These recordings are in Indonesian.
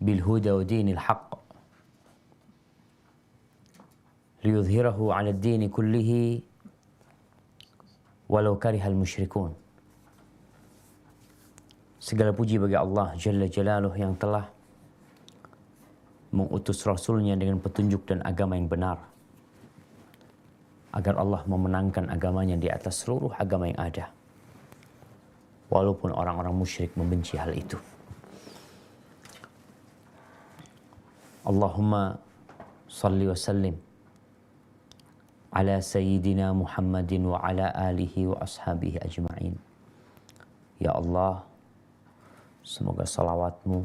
بالهدى ودين الحق ليظهره على الدين كله walau karihal musyrikun. Segala puji bagi Allah Jalla Jalaluh yang telah mengutus Rasulnya dengan petunjuk dan agama yang benar, agar Allah memenangkan agamanya di atas seluruh agama yang ada, walaupun orang-orang musyrik membenci hal itu. Allahumma salli wa sallim ala sayyidina Muhammadin wa ala alihi wa ashabihi ajma'in. Ya Allah, semoga salawatmu,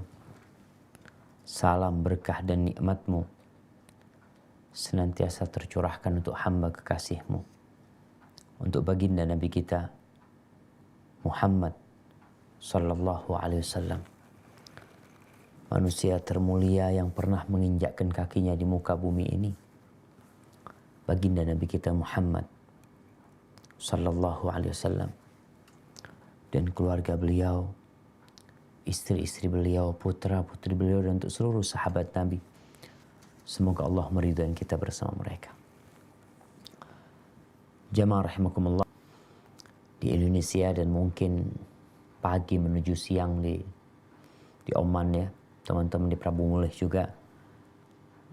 salam berkah dan nikmatmu senantiasa tercurahkan untuk hamba kekasihmu, untuk baginda Nabi kita Muhammad sallallahu alaihi wasallam, manusia termulia yang pernah menginjakkan kakinya di muka bumi ini, baginda Nabi kita Muhammad sallallahu alaihi wasallam, dan keluarga beliau, istri-istri beliau, putra-putri beliau, dan untuk seluruh sahabat Nabi. Semoga Allah meridhai kita bersama mereka. Jamaah rahimakumullah, di Indonesia dan mungkin pagi menuju siang di Oman ya, teman-teman di Prabu Mulih juga,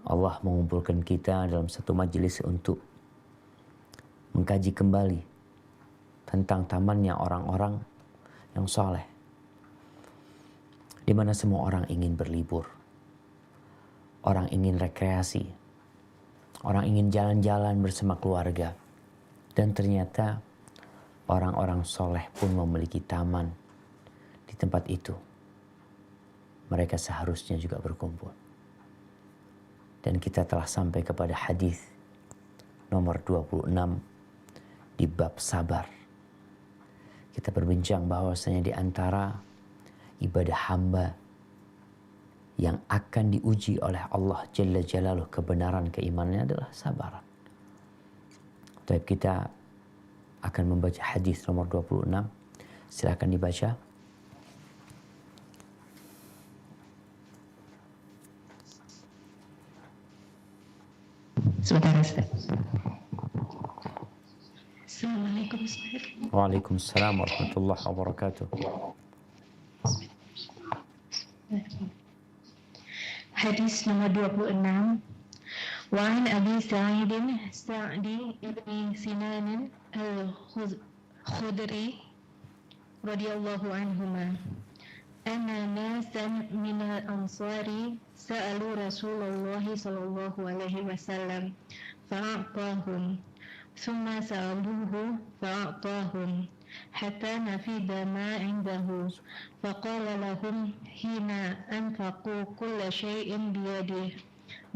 Allah mengumpulkan kita dalam satu majelis untuk mengkaji kembali tentang tamannya orang-orang yang soleh, di mana semua orang ingin berlibur, orang ingin rekreasi, orang ingin jalan-jalan bersama keluarga, dan ternyata orang-orang soleh pun memiliki taman di tempat itu. Mereka seharusnya juga berkumpul. Dan kita telah sampai kepada hadis nomor 26 di bab sabar. Kita berbincang bahwasanya di antara ibadah hamba yang akan diuji oleh Allah Jalla Jalaluh kebenaran keimanannya adalah sabar. Tapi kita akan membaca hadis nomor 26. Silakan dibaca. Sebentar, Ustaz. Assalamualaikum Ustaz. Waalaikumsalam warahmatullahi wabarakatuh. Hadis nomor 26. Wa an Abi Sa'di ibn Sinan al-Khudri radhiyallahu anhuma anna nasan min al-ansari sa'alu Rasulullah sallallahu alaihi wasallam fa'atahum thumma sa'aluhu fa'atahum hatta nafida ma indahu faqala lahum hina anfaqu kulla shay'in biyadihi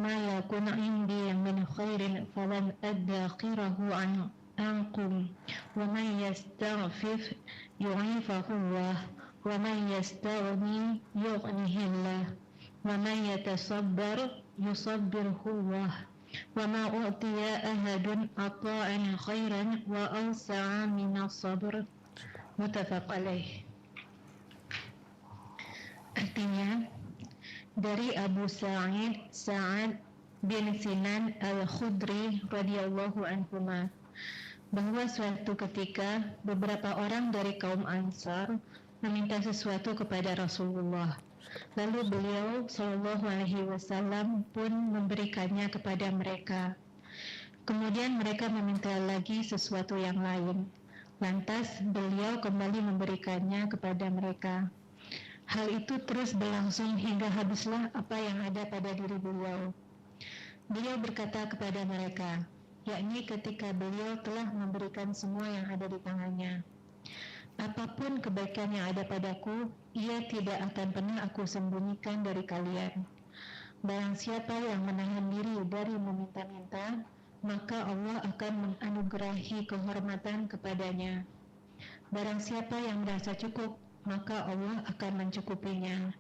ma yakun indi min khairin falan addakhirahu ankum wa man yastaghfif yu'ifahu Allah wa man yastaghni yughnihi Allah wa man yatasabbar yusabbirhu Allah wa ma utiya ahadun ata'an khairan wa awsa'a min as-sabr. Muttafaq alaih. Artinya, dari Abu Sa'ad bin Sinan al-Khudri radhiyallahu anhuma, bahwa suatu ketika beberapa orang dari kaum Ansar meminta sesuatu kepada Rasulullah. Lalu beliau sallallahu alaihi wasallam pun memberikannya kepada mereka. Kemudian mereka meminta lagi sesuatu yang lain. Lantas beliau kembali memberikannya kepada mereka. Hal itu terus berlangsung hingga habislah apa yang ada pada diri beliau. Beliau berkata kepada mereka, yakni ketika beliau telah memberikan semua yang ada di tangannya, apapun kebaikan yang ada padaku, ia tidak akan pernah aku sembunyikan dari kalian. Barang siapa yang menahan diri dari meminta-minta, maka Allah akan menganugerahi kehormatan kepadanya. Barang siapa yang merasa cukup, maka Allah akan mencukupinya.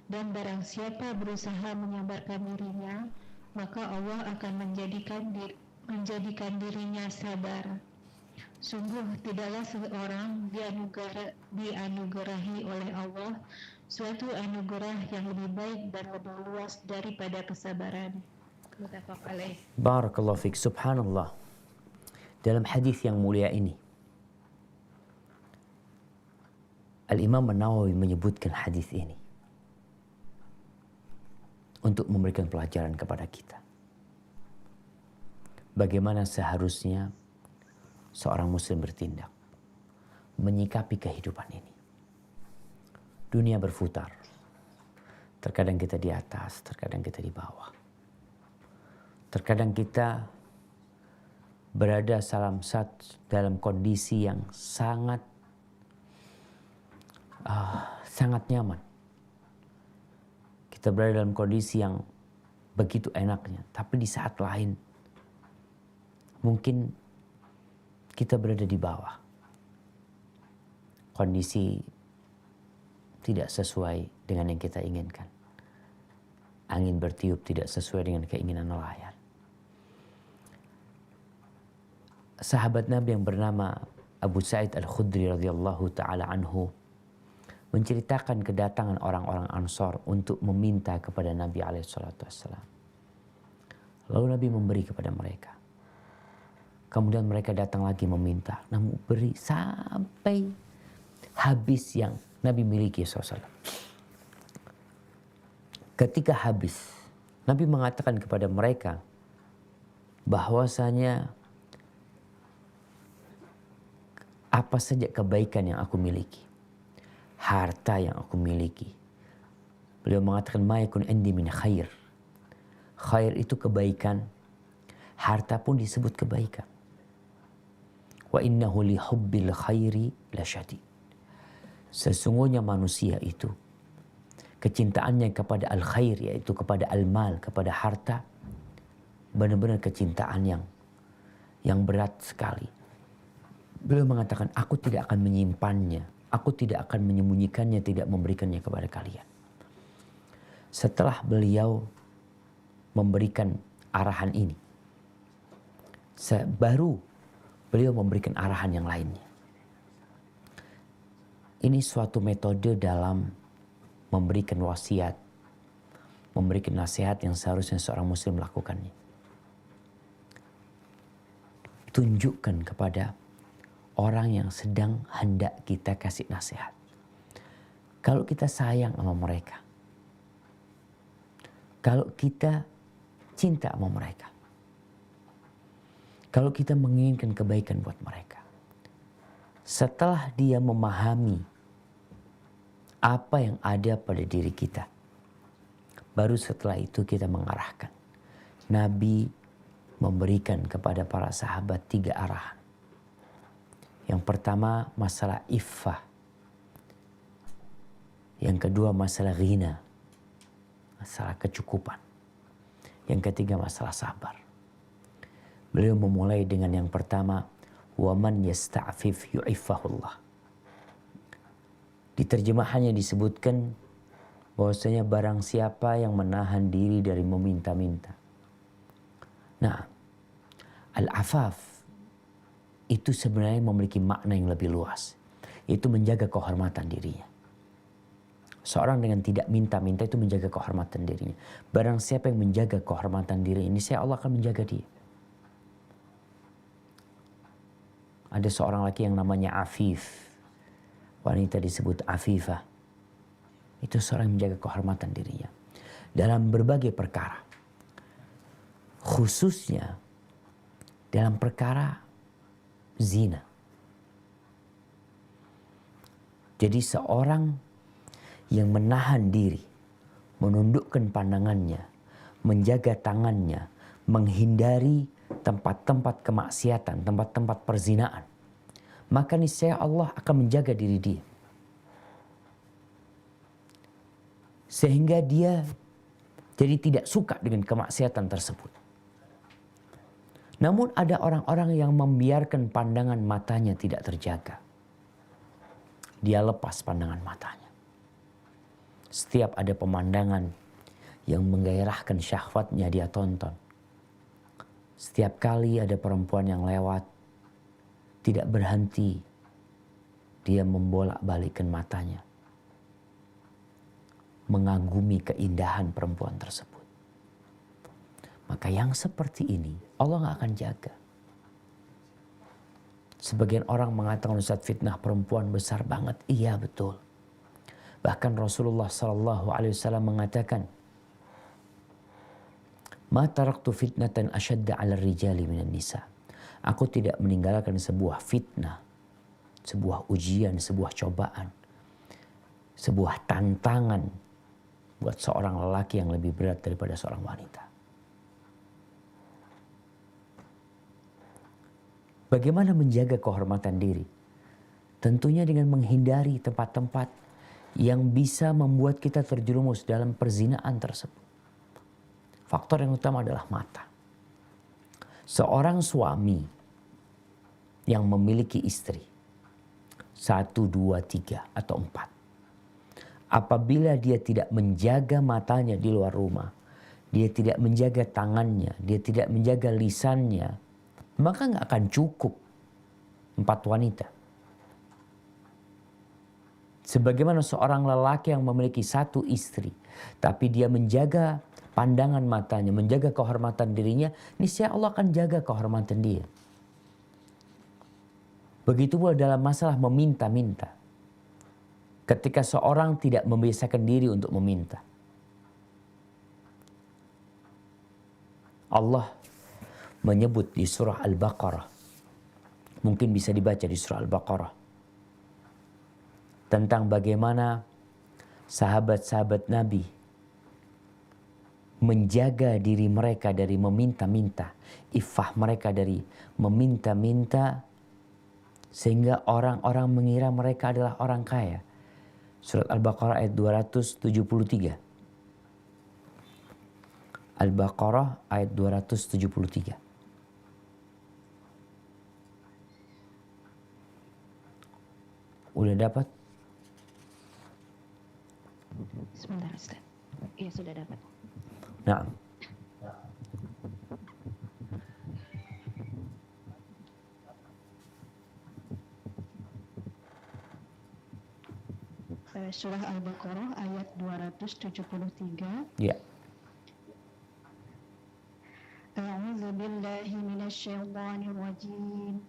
Dan barang siapa berusaha menyabarkan dirinya, maka Allah akan menjadikan dirinya sabar. Sungguh tidaklah seorang dianugerahi oleh Allah suatu anugerah yang lebih baik dan lebih luas daripada kesabaran. Muttafaq alaih. Barakallahu fiik. Subhanallah. Dalam hadis yang mulia ini, Al-Imam An-Nawawi menyebutkan hadis ini untuk memberikan pelajaran kepada kita. Bagaimana seharusnya seorang muslim bertindak, menyikapi kehidupan ini. Dunia berputar. Terkadang kita di atas, terkadang kita di bawah. Terkadang kita berada dalam kondisi yang sangat nyaman. Kita berada dalam kondisi yang begitu enaknya. Tapi di saat lain, mungkin kita berada di bawah. Kondisi tidak sesuai dengan yang kita inginkan. Angin bertiup tidak sesuai dengan keinginan nelayan. Sahabat Nabi yang bernama Abu Sa'id Al-Khudri radhiyallahu ta'ala anhu menceritakan kedatangan orang-orang Ansor untuk meminta kepada Nabi SAW. Lalu Nabi memberi kepada mereka. Kemudian mereka datang lagi meminta, namun beri sampai habis yang Nabi miliki SAW. Ketika habis, Nabi mengatakan kepada mereka bahwasanya apa saja kebaikan yang aku miliki, harta yang aku miliki. Beliau mengatakan ma yakun indi min khair. Khair itu kebaikan, harta pun disebut kebaikan. Wa innahu li hubbil khairi lasyadid. Sesungguhnya manusia itu kecintaannya kepada al-khair, yaitu kepada al-mal, kepada harta, benar-benar kecintaan yang berat sekali. Beliau mengatakan, aku tidak akan menyimpannya, aku tidak akan menyembunyikannya, tidak memberikannya kepada kalian. Setelah beliau memberikan arahan ini, baru beliau memberikan arahan yang lainnya. Ini suatu metode dalam memberikan wasiat, memberikan nasihat yang seharusnya seorang muslim lakukannya. Tunjukkan kepada orang yang sedang hendak kita kasih nasihat. Kalau kita sayang sama mereka, kalau kita cinta sama mereka, kalau kita menginginkan kebaikan buat mereka, setelah dia memahami apa yang ada pada diri kita, baru setelah itu kita mengarahkan. Nabi memberikan kepada para sahabat 3 arahan. Yang pertama masalah iffah. Yang kedua masalah ghina, masalah kecukupan. Yang ketiga masalah sabar. Beliau memulai dengan yang pertama, waman yasta'fif yu'iffahullah. Di terjemahannya disebutkan bahwasanya barang siapa yang menahan diri dari meminta-minta. Nah, al-afaf itu sebenarnya memiliki makna yang lebih luas. Itu menjaga kehormatan dirinya. Seorang dengan tidak minta-minta itu menjaga kehormatan dirinya. Barang siapa yang menjaga kehormatan diri ini, Allah akan menjaga dia. Ada seorang laki yang namanya Afif. Wanita disebut Afifah. Itu seorang yang menjaga kehormatan dirinya dalam berbagai perkara. Khususnya dalam perkara zina. Jadi seorang yang menahan diri, menundukkan pandangannya, menjaga tangannya, menghindari tempat-tempat kemaksiatan, tempat-tempat perzinaan, maka niscaya Allah akan menjaga diri dia. Sehingga dia jadi tidak suka dengan kemaksiatan tersebut. Namun ada orang-orang yang membiarkan pandangan matanya tidak terjaga. Dia lepas pandangan matanya. Setiap ada pemandangan yang menggairahkan syahwatnya dia tonton. Setiap kali ada perempuan yang lewat, tidak berhenti dia membolak-balikkan matanya. mengagumi keindahan perempuan tersebut. Maka yang seperti ini Allah nggak akan jaga. Sebagian orang mengatakan, Ustaz, fitnah perempuan besar banget. Iya, betul. Bahkan Rasulullah SAW mengatakan, "Ma taraktu fitnatan ashadda 'ala rijali minan nisa." Aku tidak meninggalkan sebuah fitnah, sebuah ujian, sebuah cobaan, sebuah tantangan buat seorang lelaki yang lebih berat daripada seorang wanita. Bagaimana menjaga kehormatan diri? Tentunya dengan menghindari tempat-tempat yang bisa membuat kita terjerumus dalam perzinaan tersebut. Faktor yang utama adalah mata. Seorang suami yang memiliki istri, 1, 2, 3, atau 4. Apabila dia tidak menjaga matanya di luar rumah, dia tidak menjaga tangannya, dia tidak menjaga lisannya, maka nggak akan cukup 4 wanita. Sebagaimana seorang lelaki yang memiliki 1 istri, tapi dia menjaga pandangan matanya, menjaga kehormatan dirinya, niscaya Allah akan jaga kehormatan dia. Begitu pula dalam masalah meminta-minta. Ketika seorang tidak membiasakan diri untuk meminta, Allah menyebut di surah Al-Baqarah, mungkin bisa dibaca di surah Al-Baqarah, tentang bagaimana sahabat-sahabat Nabi menjaga diri mereka dari meminta-minta, iffah mereka dari meminta-minta, sehingga orang-orang mengira mereka adalah orang kaya. Surat Al-Baqarah ayat 273. Al-Baqarah ayat 273. Udah dapat? Sebentar, Ustaz. Iya, sudah dapat. Nah, Surah Al-Baqarah ayat 273. ya. A'udzu billahi minasyaitonir rajim.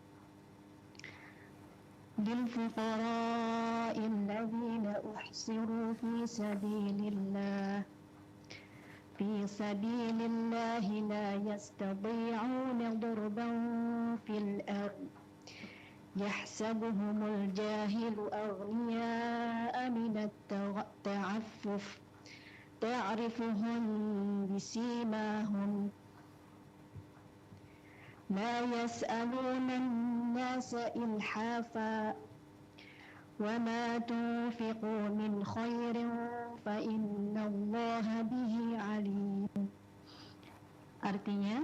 للفقراء الذين أحصروا في سبيل الله لا يستطيعون ضربا في الأرض يحسبهم الجاهل أغنياء من التعفف تعرفهم بسيماهم لا يسألون الناس إلحافا وما تنفقوا من خير فإن الله به عليم. Artinya,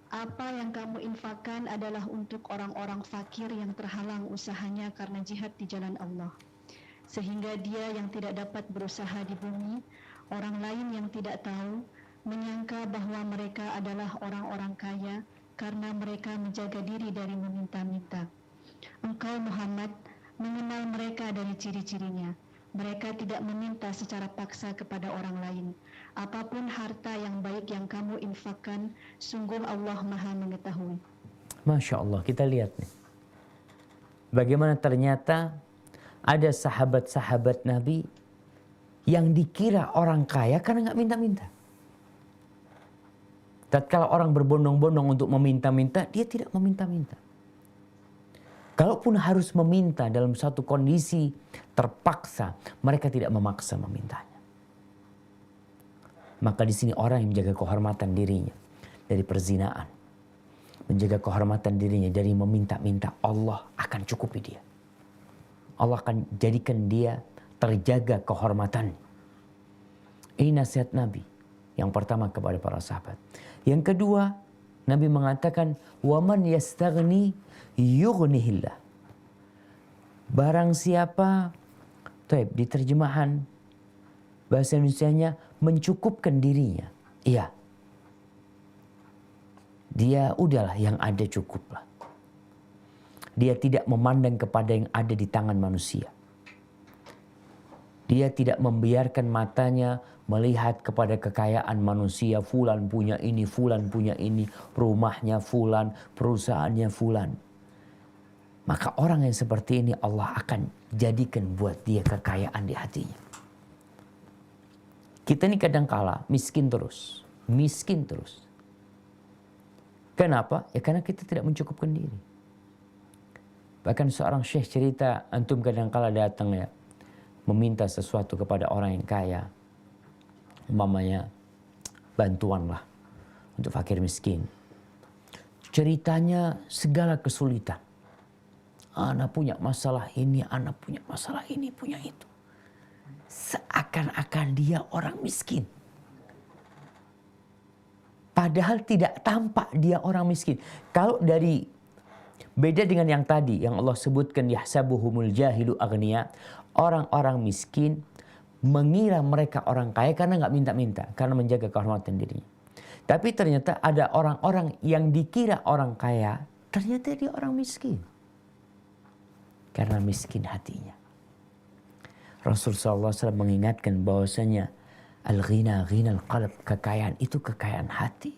apa yang kamu infakkan adalah untuk orang-orang fakir yang terhalang usahanya karena jihad di jalan Allah, sehingga dia yang tidak dapat berusaha di bumi, orang lain yang tidak tahu, menyangka bahwa mereka adalah orang-orang kaya karena mereka menjaga diri dari meminta-minta. Engkau Muhammad mengenal mereka dari ciri-cirinya. Mereka tidak meminta secara paksa kepada orang lain. Apapun harta yang baik yang kamu infakkan, sungguh Allah Maha mengetahui. Masya Allah, kita lihat nih. Bagaimana ternyata ada sahabat-sahabat Nabi yang dikira orang kaya karena nggak minta-minta. Tatkala orang berbondong-bondong untuk meminta-minta, dia tidak meminta-minta. Kalaupun harus meminta dalam satu kondisi terpaksa, mereka tidak memaksa memintanya. Maka di sini orang yang menjaga kehormatan dirinya dari perzinaan, menjaga kehormatan dirinya dari meminta-minta, Allah akan cukupi dia. Allah akan jadikan dia terjaga kehormatan. Ini nasihat Nabi yang pertama kepada para sahabat. Yang kedua, Nabi mengatakan, "Waman yastaghni yughnihillah." Barang siapa, di terjemahan bahasa Indonesianya, mencukupkan dirinya. Iya. Dia udahlah yang ada cukuplah. Dia tidak memandang kepada yang ada di tangan manusia. Dia tidak membiarkan matanya melihat kepada kekayaan manusia. Fulan punya ini, fulan punya ini, rumahnya fulan, perusahaannya fulan. Maka orang yang seperti ini Allah akan jadikan buat dia kekayaan di hatinya. Kita ini kadangkala miskin terus. Miskin terus. Kenapa? Ya karena kita tidak mencukupkan diri. Bahkan seorang syekh cerita, antum kadangkala datang ya, meminta sesuatu kepada orang yang kaya. Umpamanya bantuan lah untuk fakir miskin. Ceritanya segala kesulitan. Anak punya masalah ini, anak punya masalah ini, punya itu. Seakan-akan dia orang miskin. Padahal tidak tampak dia orang miskin. Kalau dari beda dengan yang tadi yang Allah sebutkan yahsabuhumul jahilu aghnia, orang-orang miskin mengira mereka orang kaya karena nggak minta-minta, karena menjaga kehormatan dirinya. Tapi ternyata ada orang-orang yang dikira orang kaya, ternyata dia orang miskin. Karena miskin hatinya. Rasulullah SAW mengingatkan bahwasanya al-ghina ghinal qalb, kekayaan itu kekayaan hati.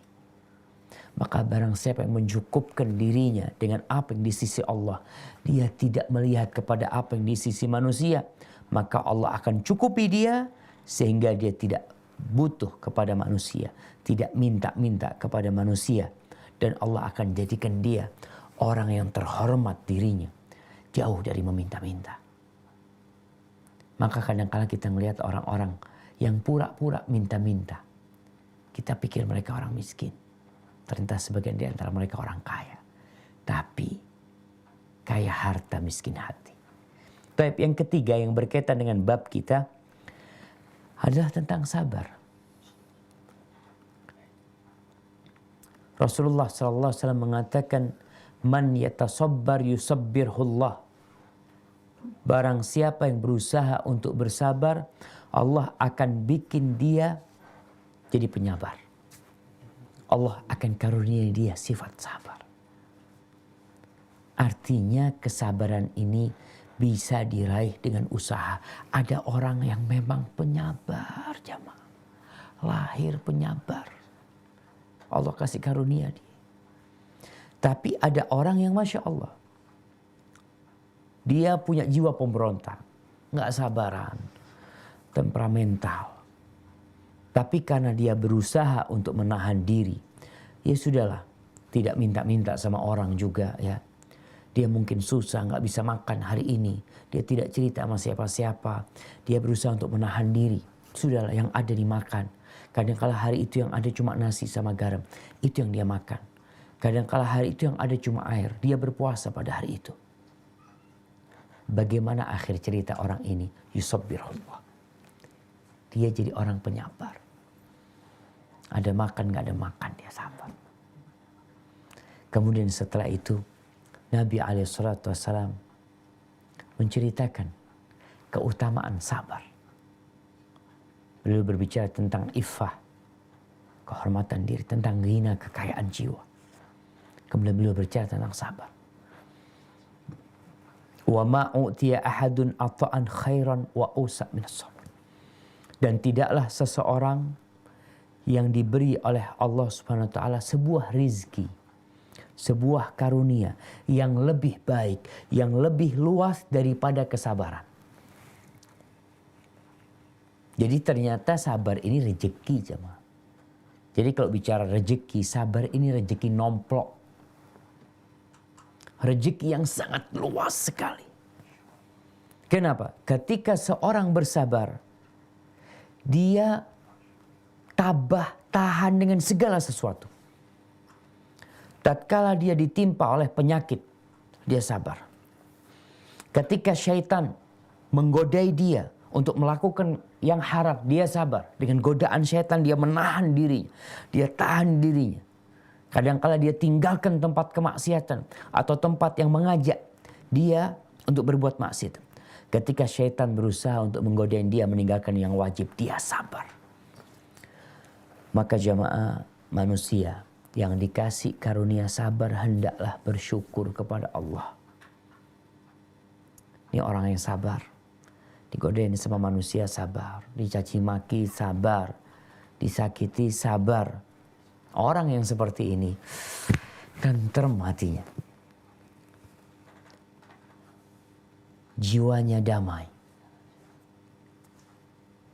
Maka barang siapa yang mencukupkan dirinya dengan apa yang di sisi Allah, dia tidak melihat kepada apa yang di sisi manusia, maka Allah akan cukupi dia sehingga dia tidak butuh kepada manusia, tidak minta-minta kepada manusia, dan Allah akan jadikan dia orang yang terhormat dirinya, jauh dari meminta-minta. Maka kadang-kala kita melihat orang-orang yang pura-pura minta-minta, kita pikir mereka orang miskin. Ternyata sebagian di antara mereka orang kaya. Tapi kaya harta miskin hati. Baik, yang ketiga yang berkaitan dengan bab kita adalah tentang sabar. Rasulullah SAW mengatakan, man yatasabbar yusabbirhullah. Barang siapa yang berusaha untuk bersabar, Allah akan bikin dia jadi penyabar. Allah akan karunia dia sifat sabar. Artinya kesabaran ini bisa diraih dengan usaha. Ada orang yang memang penyabar, jamaah. Lahir penyabar. Allah kasih karunia dia. Tapi ada orang yang Masya Allah. Dia punya jiwa pemberontak. Nggak sabaran. Temperamental. Tapi karena dia berusaha untuk menahan diri, ya sudahlah, tidak minta-minta sama orang juga ya. Dia mungkin susah, nggak bisa makan hari ini. Dia tidak cerita sama siapa-siapa. Dia berusaha untuk menahan diri. Sudahlah, yang ada dimakan. Kadang-kala hari itu yang ada cuma nasi sama garam. Itu yang dia makan. Kadang-kala hari itu yang ada cuma air. Dia berpuasa pada hari itu. Bagaimana akhir cerita orang ini? Yusabbirullah. Dia jadi orang penyabar. Ada makan, gak ada makan, dia sabar. Kemudian setelah itu, Nabi SAW menceritakan keutamaan sabar. Beliau berbicara tentang iffah, kehormatan diri, tentang ghina, kekayaan jiwa. Kemudian beliau berbicara tentang sabar. Wa ma u'tiya ahadun ata'an khairan wa usa' minas sabr. Dan tidaklah seseorang yang diberi oleh Allah Subhanahu wa taala sebuah rizki, sebuah karunia yang lebih baik, yang lebih luas daripada kesabaran. Jadi ternyata sabar ini rezeki, jemaah. Jadi kalau bicara rezeki, sabar ini rezeki nomplok. Rezeki yang sangat luas sekali. Kenapa? Ketika seorang bersabar, dia tabah, tahan dengan segala sesuatu. Tatkala dia ditimpa oleh penyakit, dia sabar. Ketika syaitan menggodai dia untuk melakukan yang haram, dia sabar. Dengan godaan syaitan dia menahan dirinya. Dia tahan dirinya. Kadangkala dia tinggalkan tempat kemaksiatan atau tempat yang mengajak dia untuk berbuat maksiat. Ketika syaitan berusaha untuk menggodai dia meninggalkan yang wajib, dia sabar. Maka jamaah manusia yang dikasih karunia sabar hendaklah bersyukur kepada Allah. Ini orang yang sabar. Digodain sama manusia sabar, dicaci maki sabar, disakiti sabar. Orang yang seperti ini tentrem hatinya. Jiwanya damai.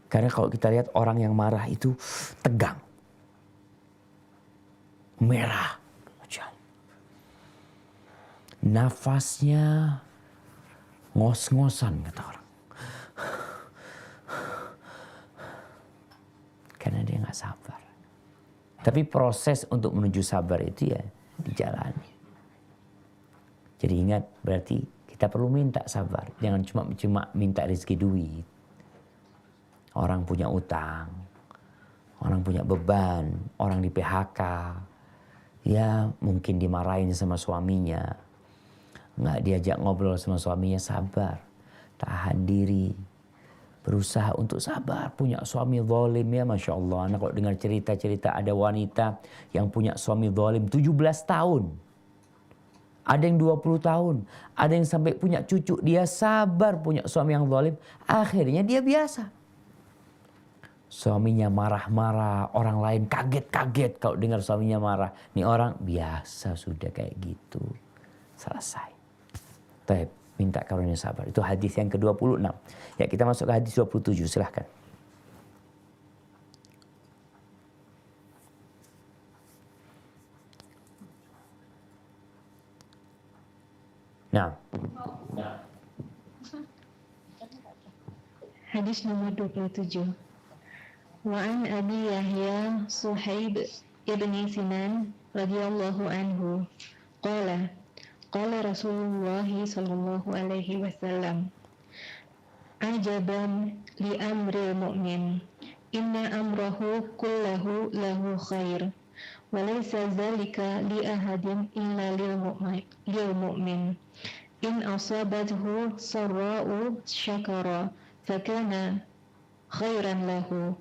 Karena kalau kita lihat orang yang marah itu tegang. Merah. Nafasnya ngos-ngosan kata orang. Karena dia gak sabar. Tapi proses untuk menuju sabar itu ya dijalani. Jadi ingat, berarti kita perlu minta sabar. Jangan cuma minta rezeki duit. Orang punya utang, orang punya beban, orang di PHK. Ya mungkin dimarahin sama suaminya. Nggak diajak ngobrol sama suaminya, sabar. Tahan diri. Berusaha untuk sabar. Punya suami zalim ya Masya Allah. Nah kalau dengar cerita-cerita ada wanita yang punya suami zalim 17 tahun. Ada yang 20 tahun. Ada yang sampai punya cucu. Dia sabar punya suami yang zalim. Akhirnya dia biasa. Suaminya marah-marah. Orang lain kaget-kaget kalau dengar suaminya marah. Ini orang biasa sudah kayak gitu. Selesai. Baik, minta karunia sabar. Itu hadis yang ke-26. Ya, kita masuk ke hadis 27, silahkan. Nah. Hadis nomor 27. Wa an Abi Yahya Suhaib ibni Sinan radhiyallahu anhu qala qala Rasulullah sallallahu alaihi wasallam ajaban li amril mu'min inna amrahu kullahu lahu khair wa laysa dzalika li ahadin illa lil mu'min in asabathu sarra'u syakara fakana khairan lahu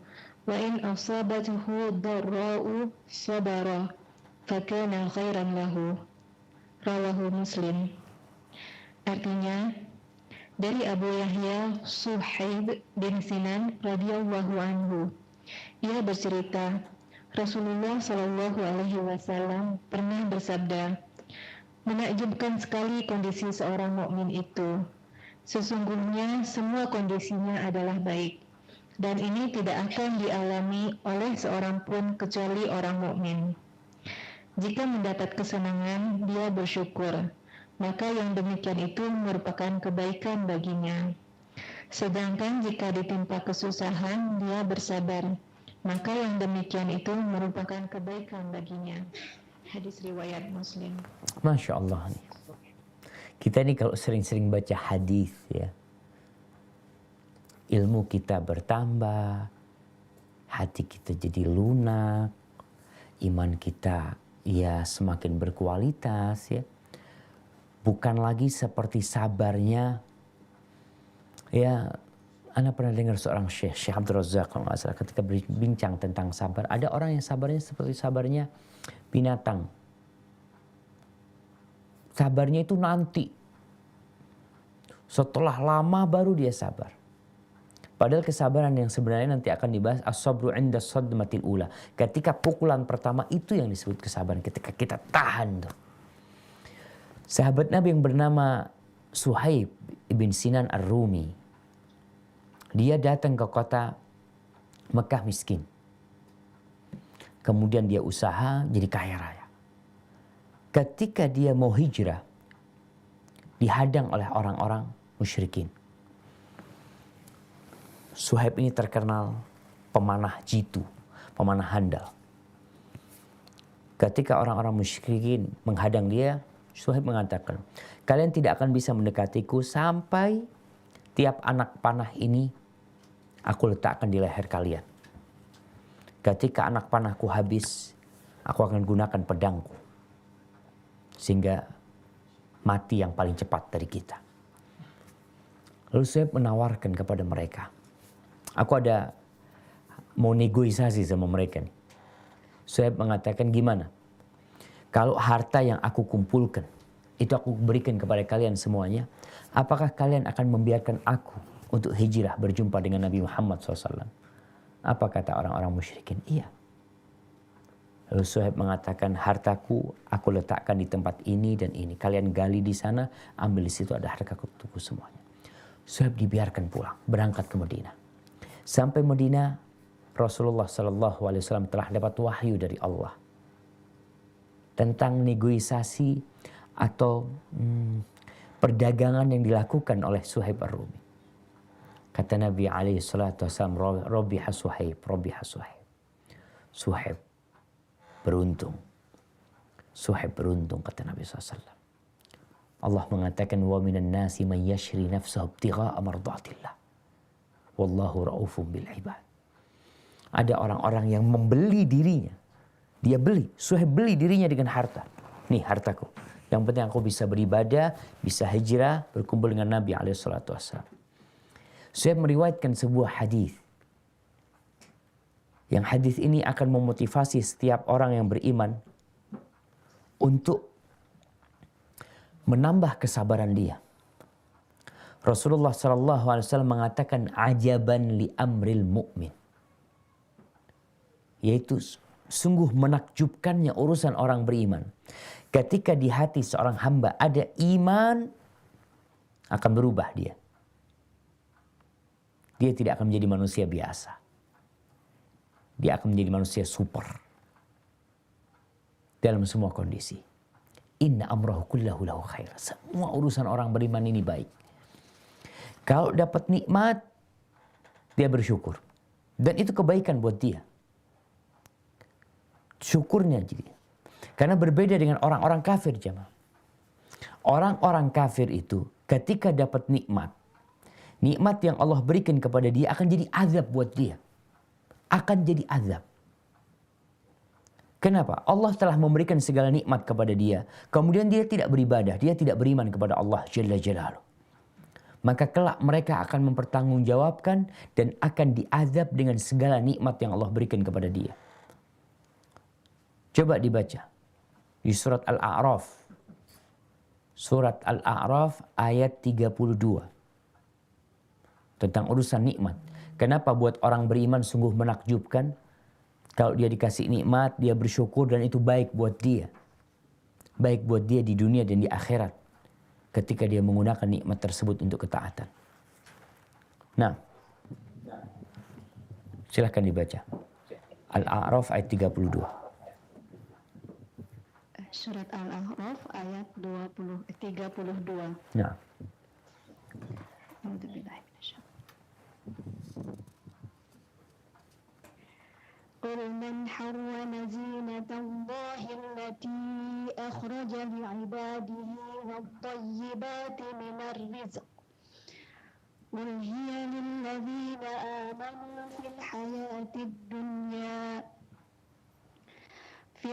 wa in asabathu dharra'u sabara fakana khairan lahu. Rawahu Muslim. Artinya, dari Abu Yahya Suhaib bin Sinan radhiyallahu anhu, ia bercerita Rasulullah Shallallahu Alaihi Wasallam pernah bersabda, menakjubkan sekali kondisi seorang mukmin itu. Sesungguhnya semua kondisinya adalah baik, dan ini tidak akan dialami oleh seorang pun kecuali orang mukmin. Jika mendapat kesenangan, dia bersyukur, maka yang demikian itu merupakan kebaikan baginya. Sedangkan jika ditimpa kesusahan, dia bersabar, maka yang demikian itu merupakan kebaikan baginya. Hadis riwayat Muslim. Masya Allah nih. Kita ini kalau sering-sering baca hadis ya, ilmu kita bertambah, hati kita jadi lunak, iman kita ya semakin berkualitas ya. Bukan lagi seperti sabarnya ya. Ana pernah dengar seorang Syekh Abdul Razak kalau nggak salah ketika berbincang tentang sabar. Ada orang yang sabarnya seperti sabarnya binatang. Sabarnya itu nanti. Setelah lama baru dia sabar. Padahal kesabaran yang sebenarnya nanti akan dibahas as-sabru 'inda sadmatil ula. Ketika pukulan pertama itu yang disebut kesabaran, ketika kita tahan tuh. Sahabat Nabi yang bernama Suhaib ibn Sinan Ar-Rumi. Dia datang ke kota Mekah miskin. Kemudian dia usaha jadi kaya raya. Ketika dia mau hijrah, dihadang oleh orang-orang musyrikin. Suhaib ini terkenal pemanah jitu, pemanah handal. Ketika orang-orang musyrikin menghadang dia, Suhaib mengatakan, kalian tidak akan bisa mendekatiku sampai tiap anak panah ini aku letakkan di leher kalian. Ketika anak panahku habis, aku akan gunakan pedangku. Sehingga mati yang paling cepat dari kita. Lalu Suhaib menawarkan kepada mereka, aku ada mau negosiasi sama mereka nih. Suhaib mengatakan gimana? Kalau harta yang aku kumpulkan, itu aku berikan kepada kalian semuanya. Apakah kalian akan membiarkan aku untuk hijrah berjumpa dengan Nabi Muhammad SAW. Apa kata orang-orang musyrikin? Iya. Lalu Suhaib mengatakan, hartaku aku letakkan di tempat ini dan ini. Kalian gali di sana, ambil di situ, ada hartaku semuanya. Suhaib dibiarkan pulang, berangkat ke Madinah. Sampai Madinah, Rasulullah SAW telah dapat wahyu dari Allah tentang negosiasi atau perdagangan yang dilakukan oleh Suhaib Ar-Rumi. Kata Nabi SAW, Rabiha Suhaib, Rabiha Suhaib. Suhaib beruntung. Suhaib beruntung, kata Nabi SAW. Allah mengatakan, wa minan nasi man yashri nafsahu ibtigha'a mardatillah. Wallahu ra'ufun bil ibad. Ada orang-orang yang membeli dirinya. Dia beli, Suhaib beli dirinya dengan harta. Nih hartaku. Yang penting aku bisa beribadah, bisa hijrah, berkumpul dengan Nabi SAW. Suhaib meriwayatkan sebuah hadis. Yang hadis ini akan memotivasi setiap orang yang beriman untuk menambah kesabaran dia. Rasulullah SAW mengatakan, ajaban li amril mu'min. Yaitu sungguh menakjubkannya urusan orang beriman. Ketika di hati seorang hamba ada iman, akan berubah dia. Dia tidak akan menjadi manusia biasa. Dia akan menjadi manusia super. Dalam semua kondisi. Inna amrahu kullahu lahu khair. Semua urusan orang beriman ini baik. Kalau dapat nikmat, dia bersyukur. Dan itu kebaikan buat dia. Syukurnya jadi. Karena berbeda dengan orang-orang kafir, jemaah. Orang-orang kafir itu ketika dapat nikmat yang Allah berikan kepada dia akan jadi azab buat dia. Akan jadi azab. Kenapa? Allah telah memberikan segala nikmat kepada dia. Kemudian dia tidak beribadah. Dia tidak beriman kepada Allah Jalla Jalaluh. Maka kelak mereka akan mempertanggungjawabkan dan akan diazab dengan segala nikmat yang Allah berikan kepada dia. Coba dibaca. Di surat Al-A'raf. Surat Al-A'raf ayat 32. Tentang urusan nikmat. Kenapa buat orang beriman sungguh menakjubkan? Kalau dia dikasih nikmat, dia bersyukur dan itu baik buat dia. Baik buat dia di dunia dan di akhirat. Ketika dia menggunakan nikmat tersebut untuk ketaatan. Nah, silahkan dibaca. Al-A'raf ayat 32. Surat Al-A'raf ayat 32. Nah. قل من حرم زينة الله التي أخرج لعباده والطيبات من الرزق قل هي للذين آمنوا في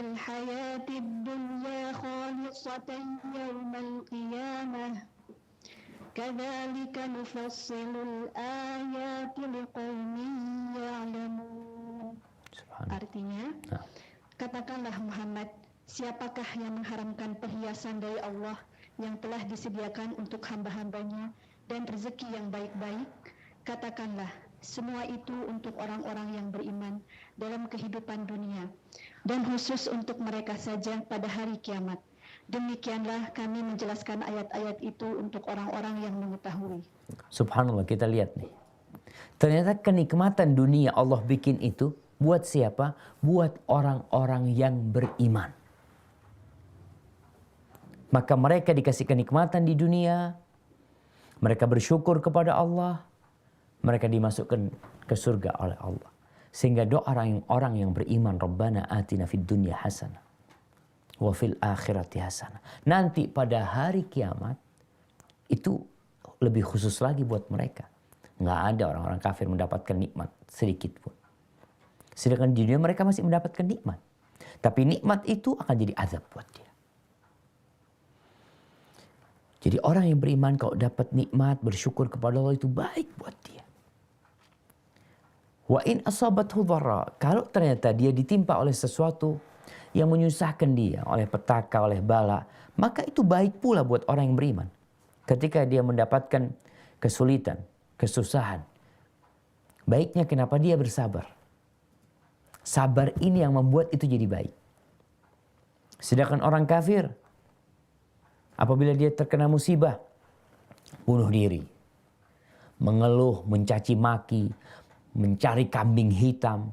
الحياة الدنيا خالصة يوم القيامة كذلك نفصل الآيات لقوم يعلمون. Artinya, katakanlah Muhammad, siapakah yang mengharamkan perhiasan dari Allah yang telah disediakan untuk hamba-hambanya dan rezeki yang baik-baik? Katakanlah, semua itu untuk orang-orang yang beriman dalam kehidupan dunia dan khusus untuk mereka saja pada hari kiamat. Demikianlah kami menjelaskan ayat-ayat itu untuk orang-orang yang mengetahui. Subhanallah, kita lihat nih. Ternyata kenikmatan dunia Allah bikin itu buat siapa? Buat orang-orang yang beriman. Maka mereka dikasih kenikmatan di dunia. Mereka bersyukur kepada Allah. Mereka dimasukkan ke surga oleh Allah. Sehingga doa orang yang beriman, Rabbana atina fid dunya hasanah. Wa fil akhirati hasanah. Nanti pada hari kiamat, itu lebih khusus lagi buat mereka. Nggak ada orang-orang kafir mendapatkan nikmat sedikit pun. Sedangkan di dunia mereka masih mendapatkan nikmat. Tapi nikmat itu akan jadi azab buat dia. Jadi orang yang beriman kalau dapat nikmat, bersyukur kepada Allah itu baik buat dia. Wa in asabathu dharra, kalau ternyata dia ditimpa oleh sesuatu yang menyusahkan dia, oleh petaka, oleh bala, maka itu baik pula buat orang yang beriman. Ketika dia mendapatkan kesulitan, kesusahan. Baiknya kenapa dia bersabar? Sabar ini yang membuat itu jadi baik. Sedangkan orang kafir, apabila dia terkena musibah, bunuh diri, mengeluh, mencaci maki, mencari kambing hitam,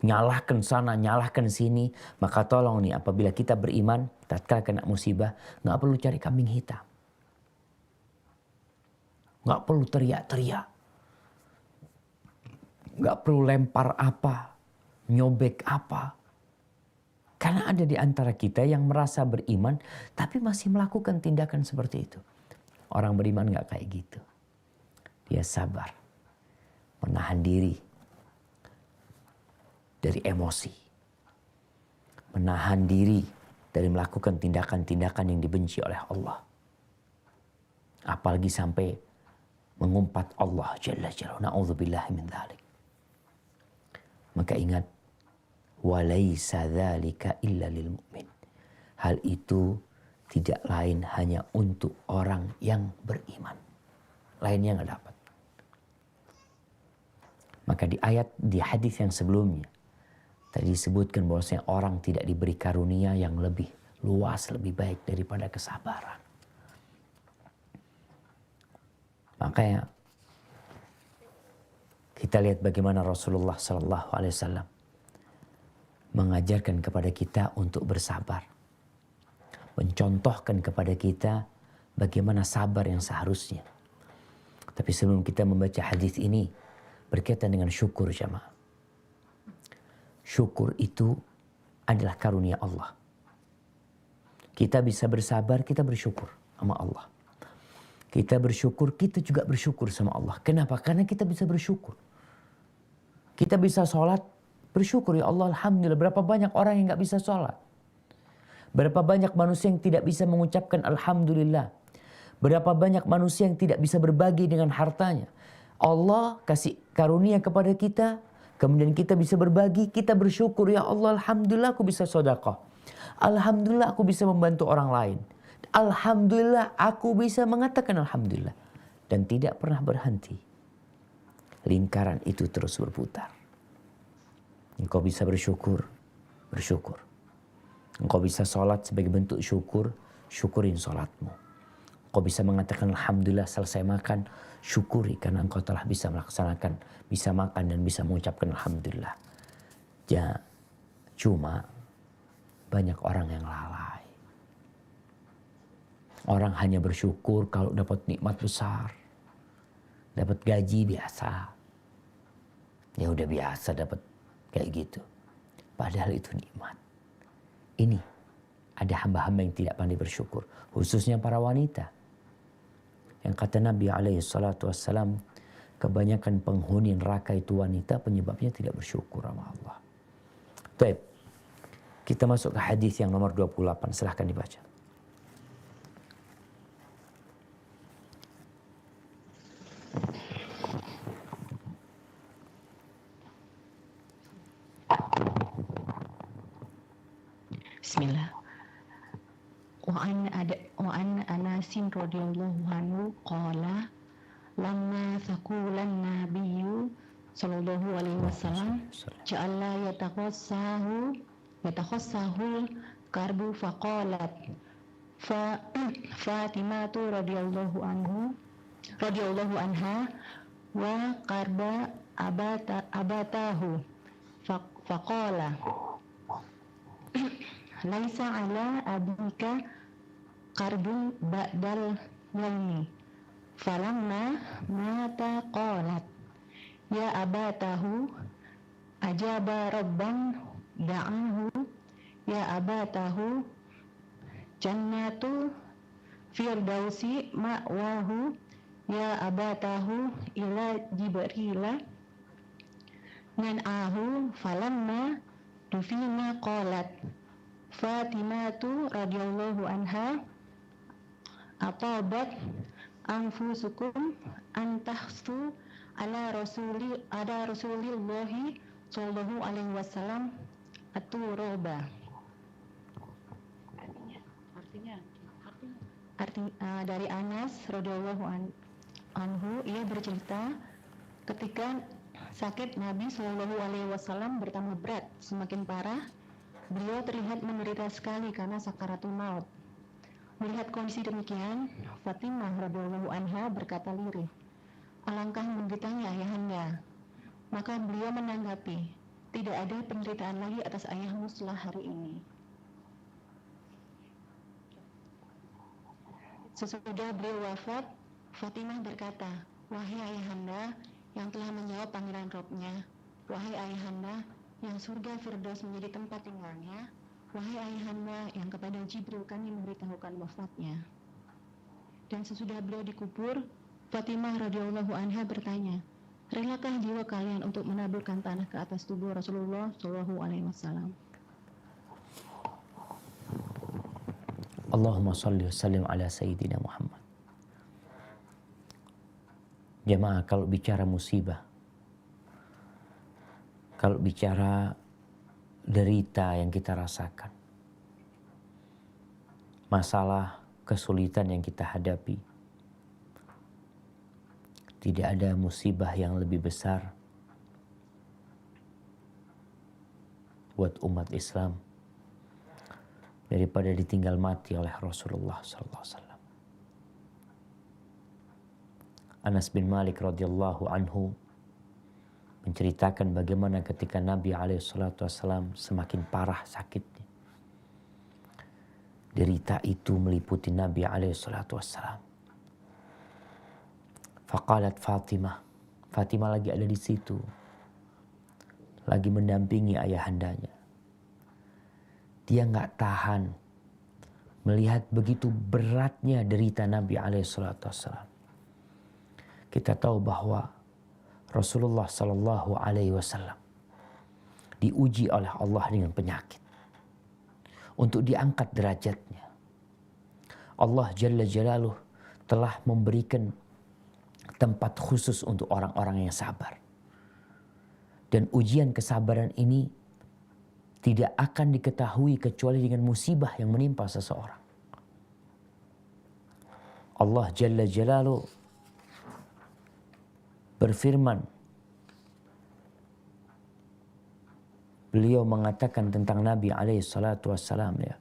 nyalahkan sana, nyalahkan sini. Maka tolong nih, apabila kita beriman, tatkala kena musibah, nggak perlu cari kambing hitam, nggak perlu teriak-teriak, nggak perlu lempar apa, nyobek apa. Karena ada di antara kita yang merasa beriman, tapi masih melakukan tindakan seperti itu. Orang beriman nggak kayak gitu. Dia sabar, menahan diri dari emosi, menahan diri dari melakukan tindakan-tindakan yang dibenci oleh Allah. Apalagi sampai mengumpat Allah Jalla Jalla. Na'udzubillahi min dzalik. Maka ingat, walaisa dzalika illa lil mu'min. Hal itu tidak lain hanya untuk orang yang beriman. Lainnya nggak dapat. Maka di hadis yang sebelumnya tadi disebutkan bahwasanya orang tidak diberi karunia yang lebih luas, lebih baik daripada kesabaran. Makanya kita lihat bagaimana Rasulullah Sallallahu Alaihi Wasallam mengajarkan kepada kita untuk bersabar, mencontohkan kepada kita bagaimana sabar yang seharusnya. Tapi sebelum kita membaca hadis ini, berkaitan dengan syukur jamaah. Syukur itu adalah karunia Allah. Kita bisa bersabar, kita bersyukur sama Allah. Kita bersyukur, kita juga bersyukur sama Allah. Kenapa? Karena kita bisa bersyukur. Kita bisa sholat, bersyukur ya Allah, alhamdulillah. Berapa banyak orang yang gak bisa sholat. Berapa banyak manusia yang tidak bisa mengucapkan alhamdulillah. Berapa banyak manusia yang tidak bisa berbagi dengan hartanya. Allah kasih karunia kepada kita, kemudian kita bisa berbagi, kita bersyukur ya Allah, alhamdulillah aku bisa sedekah. Alhamdulillah aku bisa membantu orang lain. Alhamdulillah aku bisa mengatakan alhamdulillah. Dan tidak pernah berhenti. Lingkaran itu terus berputar. Engkau bisa bersyukur, bersyukur. Engkau bisa sholat sebagai bentuk syukur, syukurin sholatmu. Engkau bisa mengatakan alhamdulillah selesai makan, syukuri karena engkau telah bisa melaksanakan, bisa makan dan bisa mengucapkan alhamdulillah. Cuma banyak orang yang lalai. Orang hanya bersyukur kalau dapat nikmat besar. Dapat gaji biasa. Ya udah biasa dapat kayak gitu. Padahal itu nikmat. Ini ada hamba-hamba yang tidak pandai bersyukur. Khususnya para wanita. Yang kata Nabi SAW, kebanyakan penghuni neraka itu wanita, penyebabnya tidak bersyukur sama Allah. Baik, kita masuk ke hadis yang nomor 28. Silahkan dibaca. Bismillah. Wa an Anasin radhiyallahu anhu qala lamma thaqulan nabiyyu sallallahu alaihi wasallam ja'ala yatakhassahu karbu faqalat Fatimatu radhiyallahu anha wa karba abatahu faqala laisa ala abika karbun ba'dal yaumi falamma mata qalat ya abatahu ajaba rabban da'ahu ya abatahu jannatu firdausi ma'wahu ya abatahu ila jibrila nan'ahu falamma dufina qalat Fatimatu radhiyallahu anha atabat anfusukum antahsu ala rasulillahi sallallahu alaihi wasallam aturoba. Artinya dari Anas radhiyallahu anhu, ia bercerita, ketika sakit Nabi Shallallahu Alaihi Wasallam bertambah berat, semakin parah, beliau terlihat menderita sekali karena sakaratul maut. Melihat kondisi demikian, Fatimah radhiyallahu anha berkata lirih, alangkah menderitanya ayahanda. Maka beliau menanggapi, tidak ada penderitaan lagi atas ayahmu setelah hari ini. Sesudah beliau wafat, Fatimah berkata, wahai ayahanda yang telah menjawab panggilan Robnya, wahai ayahanda yang surga Firdaus menjadi tempat tinggalnya, wahai ayahanda yang kepada Jibril kami memberitahukan wafatnya. Dan sesudah beliau dikubur, Fatimah radhiyallahu anha bertanya, relakah jiwa kalian untuk menaburkan tanah ke atas tubuh Rasulullah Shallallahu Alaihi Wasallam? Allahumma salli wa sallim ala Sayyidina Muhammad. Jemaah, kalau bicara musibah, kalau bicara derita yang kita rasakan, masalah, kesulitan yang kita hadapi, tidak ada musibah yang lebih besar buat umat Islam daripada ditinggal mati oleh Rasulullah SAW. Anas bin Malik radhiyallahu anhu menceritakan bagaimana ketika Nabi SAW semakin parah sakitnya, derita itu meliputi Nabi SAW. Faqalat Fatimah, Fatimah lagi ada di situ, lagi mendampingi ayahandanya. Dia nggak tahan melihat begitu beratnya derita Nabi SAW. Kita tahu bahwa Rasulullah SAW diuji oleh Allah dengan penyakit untuk diangkat derajatnya. Allah Jalla Jalaluh telah memberikan tempat khusus untuk orang-orang yang sabar. Dan ujian kesabaran ini tidak akan diketahui kecuali dengan musibah yang menimpa seseorang. Allah Jalla Jalaluh berfirman, beliau mengatakan tentang Nabi SAW, ya,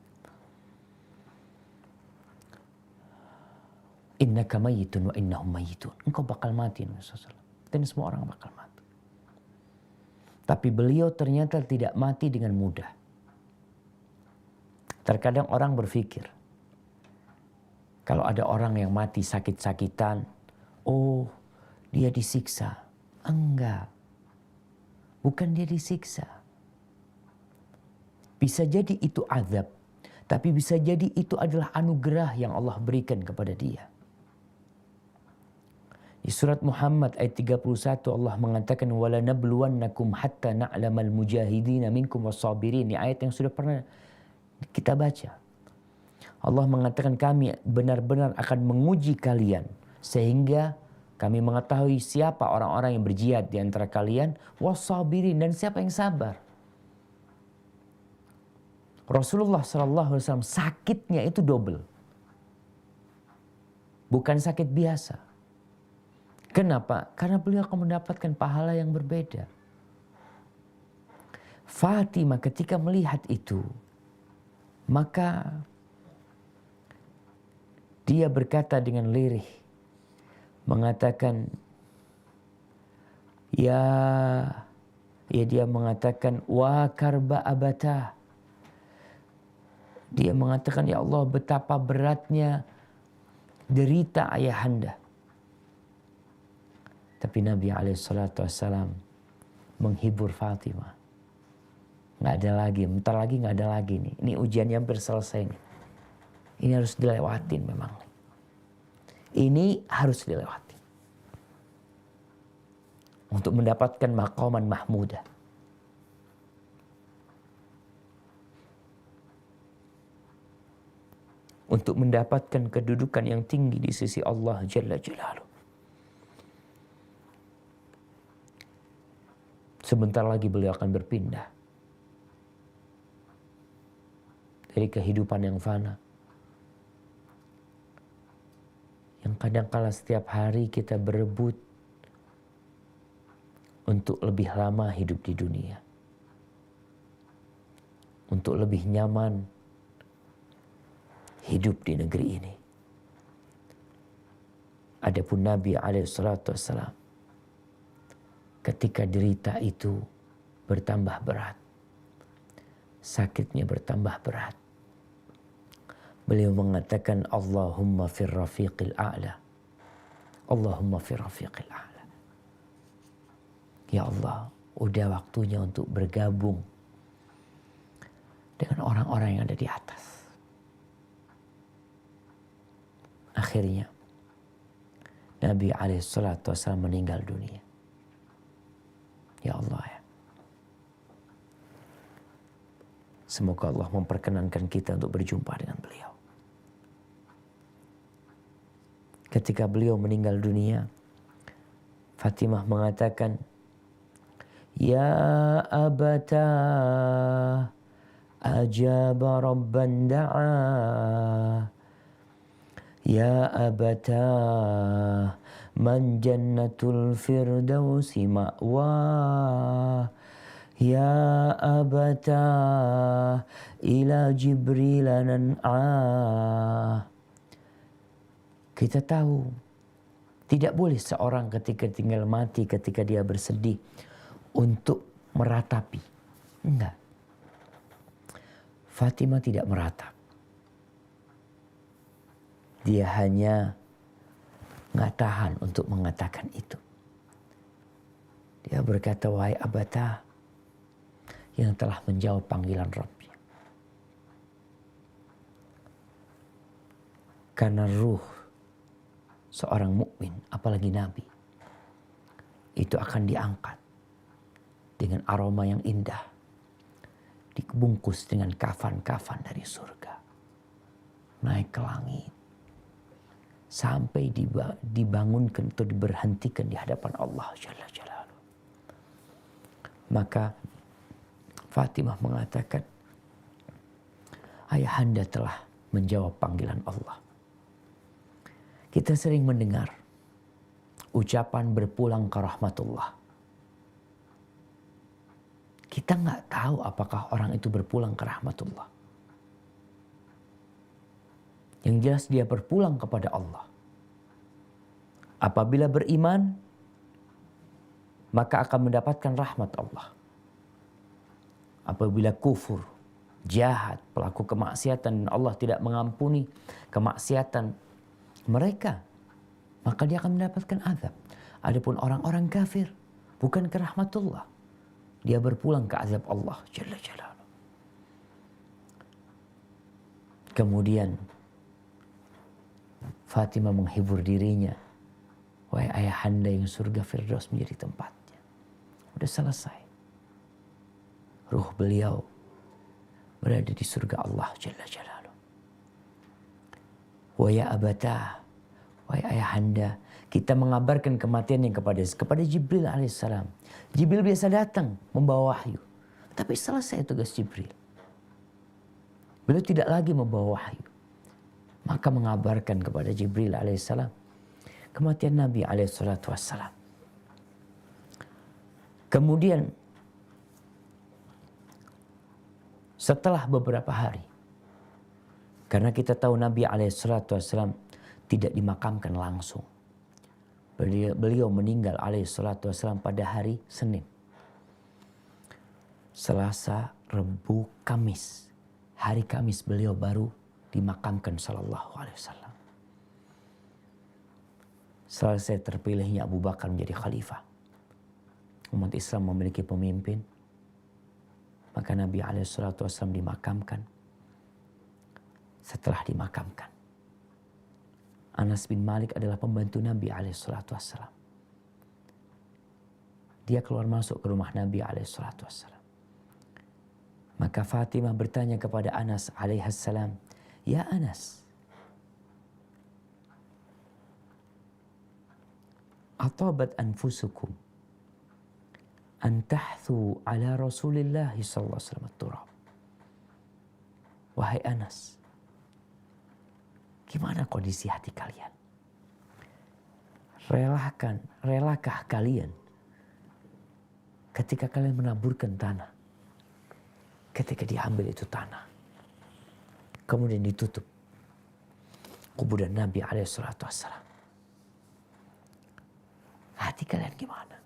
innaka mayyitun wa innahum mayyitun. Engkau bakal mati, Nabi SAW. Dan semua orang bakal mati. Tapi beliau ternyata tidak mati dengan mudah. Terkadang orang berpikir, kalau ada orang yang mati sakit-sakitan, oh dia disiksa. Enggak. Bukan dia disiksa. Bisa jadi itu azab. Tapi bisa jadi itu adalah anugerah yang Allah berikan kepada dia. Di surat Muhammad ayat 31 Allah mengatakan wala nabluwannakum hatta na'lamal mujahidina minkum wassabirin. Ini ayat yang sudah pernah kita baca. Allah mengatakan kami benar-benar akan menguji kalian sehingga kami mengetahui siapa orang-orang yang berjihad di antara kalian wassabirin, dan siapa yang sabar. Rasulullah SAW sakitnya itu double. Bukan sakit biasa. Kenapa? Karena beliau akan mendapatkan pahala yang berbeda. Fatimah ketika melihat itu, maka dia berkata dengan lirih, mengatakan, dia mengatakan, wa karba abata. Dia mengatakan, ya Allah, betapa beratnya derita ayahanda. Tapi Nabi SAW menghibur Fatimah. Nggak ada lagi, bentar lagi nggak ada lagi nih. Ini ujiannya hampir selesai nih. Ini harus dilewatin memang. Ini harus dilewati. Untuk mendapatkan maqaman mahmudah. Untuk mendapatkan kedudukan yang tinggi di sisi Allah Jalla Jalaluh. Sebentar lagi beliau akan berpindah dari kehidupan yang fana, yang Kadangkala setiap hari kita berebut untuk lebih lama hidup di dunia, untuk lebih nyaman hidup di negeri ini. Adapun Nabi SAW, ketika derita itu bertambah berat, sakitnya bertambah berat, beliau mengatakan, Allahumma fir rafiqil a'la. Allahumma fir rafiqil a'la. Ya Allah, udah waktunya untuk bergabung dengan orang-orang yang ada di atas. Akhirnya, Nabi SAW meninggal dunia. Ya Allah ya. Semoga Allah memperkenankan kita untuk berjumpa dengan beliau. Ketika beliau meninggal dunia, Fatimah mengatakan, Ya abata ajaba rabban da'a. Ya abata man jannatul firdausi ma'wa. Ya abata ila Jibril nan'a. Kita tahu tidak boleh seorang ketika tinggal mati, ketika dia bersedih untuk meratapi. Enggak. Fatimah tidak meratap. Dia hanya nggak tahan untuk mengatakan itu. Dia berkata, wahai abata yang telah menjawab panggilan Rabbnya. Karena ruh seorang mukmin, apalagi Nabi, itu akan diangkat dengan aroma yang indah, dibungkus dengan kafan-kafan dari surga, naik ke langit, sampai dibangunkan atau diberhentikan di hadapan Allah Jalla Jalaluhu. Maka Fatimah mengatakan, ayahanda telah menjawab panggilan Allah. Kita sering mendengar ucapan berpulang ke rahmatullah. Kita nggak tahu apakah orang itu berpulang ke rahmatullah. Yang jelas dia berpulang kepada Allah. Apabila beriman, maka akan mendapatkan rahmat Allah. Apabila kufur, jahat, pelaku kemaksiatan, dan Allah tidak mengampuni kemaksiatan mereka, maka dia akan mendapatkan azab. Adapun orang-orang kafir, bukan ke rahmatullah, dia berpulang ke azab Allah Jalla Jalaluhu. Kemudian Fatimah menghibur dirinya, wahai ayahanda yang surga Firdaus menjadi tempatnya. Udah selesai. Ruh beliau berada di surga Allah Jalla Jalaluhu. Wa ya abata, wahai ayahanda, kita mengabarkan kematiannya kepada Jibril alaihissalam. Jibril biasa datang membawa wahyu, tapi selesai tugas Jibril. Beliau tidak lagi membawa wahyu. Maka mengabarkan kepada Jibril alaihissalam kematian Nabi alaihissalam. Kemudian setelah beberapa hari, karena kita tahu Nabi alaihissalam tidak dimakamkan langsung. Beliau meninggal alaihissalam pada hari Senin. Selasa, Rebu, Kamis. Hari Kamis beliau baru dimakamkan sallallahu alaihi wasallam. Selesai terpilihnya Abu Bakar menjadi khalifah. Umat Islam memiliki pemimpin. Maka Nabi alaihissalam dimakamkan. Setelah dimakamkan, Anas bin Malik adalah pembantu Nabi alaihissalam. Dia keluar masuk ke rumah Nabi alaihissalam. Maka Fatimah bertanya kepada Anas alaihissalam, ya Anas, atabat anfusukum an tahthu ala Rasulillah sallallahu alaihi wasallam turab. Wahai Anas, gimana kondisi hati kalian? relakah kalian ketika kalian menaburkan tanah, ketika diambil itu tanah, kemudian ditutup kuburan Nabi SAW. Hati kalian gimana?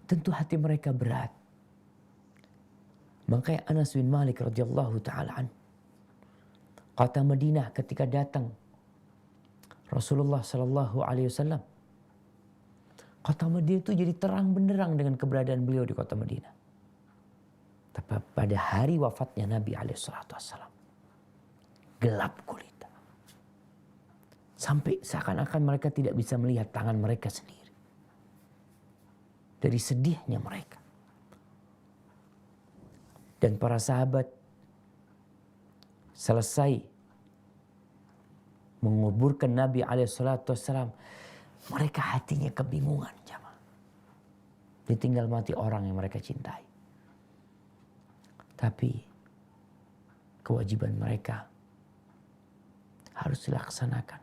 Tentu hati mereka berat. Makanya Anas bin Malik radhiyallahu ta'ala an, kota Madinah ketika datang Rasulullah sallallahu alaihi wasallam, kota Madinah itu jadi terang benderang dengan keberadaan beliau di kota Madinah. Tapi pada hari wafatnya Nabi alaihi salatu wasallam, gelap gulita. Sampai seakan-akan mereka tidak bisa melihat tangan mereka sendiri. Dari sedihnya mereka. Dan para sahabat selesai menguburkan Nabi SAW, mereka hatinya kebingungan, jamaah. Ditinggal mati orang yang mereka cintai. Tapi kewajiban mereka harus dilaksanakan.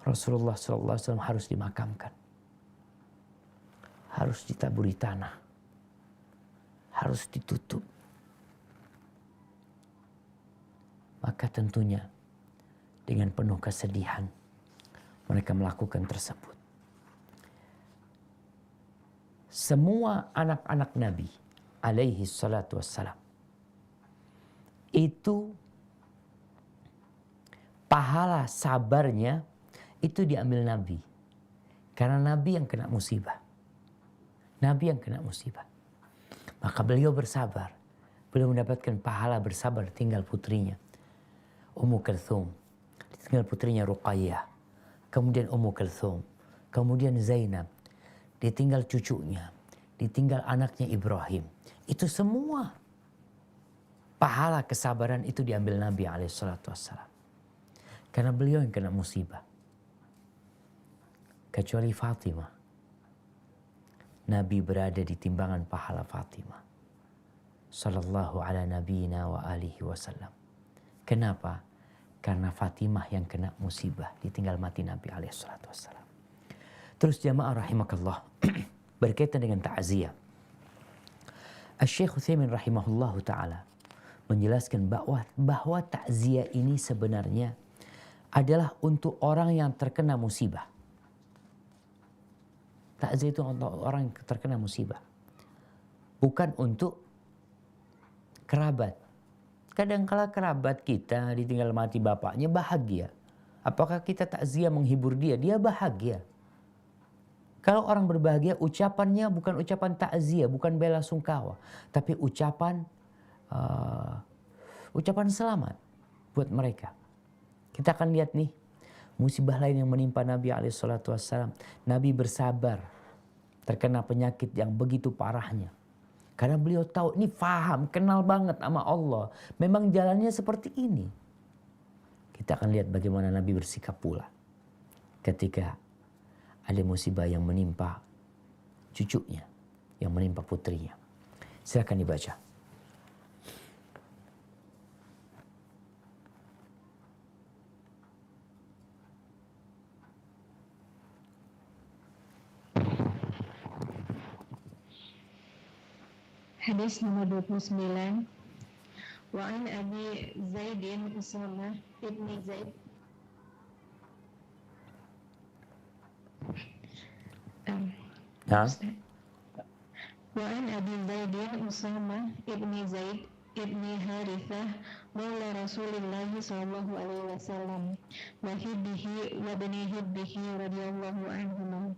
Rasulullah SAW harus dimakamkan, harus ditaburi tanah, harus ditutup. Maka tentunya dengan penuh kesedihan mereka melakukan tersebut. Semua anak-anak Nabi alaihi salatu wassalam itu pahala sabarnya itu diambil Nabi. Karena Nabi yang kena musibah. Nabi yang kena musibah. Maka beliau bersabar. Beliau mendapatkan pahala bersabar tinggal putrinya Ummu Kalthum. Tinggal putrinya Ruqayyah, kemudian Ummu Kalthum, kemudian Zainab, ditinggal cucunya, ditinggal anaknya Ibrahim. Itu semua pahala kesabaran itu diambil Nabi SAW. Karena beliau yang kena musibah. Kecuali Fatimah. Nabi berada di timbangan pahala Fatimah. Sallallahu ala nabiyina wa alihi wasallam. Kenapa? Karena Fatimah yang kena musibah, ditinggal mati Nabi SAW. Terus jamaah rahimakallah, berkaitan dengan ta'ziyah. Asy-Syaikh Utsaimin rahimahullahu ta'ala menjelaskan bahwa ta'ziyah ini sebenarnya adalah untuk orang yang terkena musibah. Ta'ziyah itu untuk orang yang terkena musibah. Bukan untuk kerabat. Kadang-kala kerabat kita ditinggal mati bapaknya bahagia. Apakah kita takziah menghibur dia? Dia bahagia. Kalau orang berbahagia, ucapannya bukan ucapan takziah, bukan bela sungkawa, tapi ucapan selamat buat mereka. Kita akan lihat nih musibah lain yang menimpa Nabi SAW. Nabi bersabar terkena penyakit yang begitu parahnya. Karena beliau tahu, ini faham, kenal banget sama Allah. Memang jalannya seperti ini. Kita akan lihat bagaimana Nabi bersikap pula ketika ada musibah yang menimpa cucunya, yang menimpa putrinya. Silakan dibaca. Hadis nomor 29. Wa an Abi Zaidin Usamah ibni Zaid Wa an Abi Zaidin Usamah ibni Zaid ibni Harithah maula Rasulillah sallallahu alaihi wasallam wa hibbihi wa bani hibbihi radhiyallahu anhuma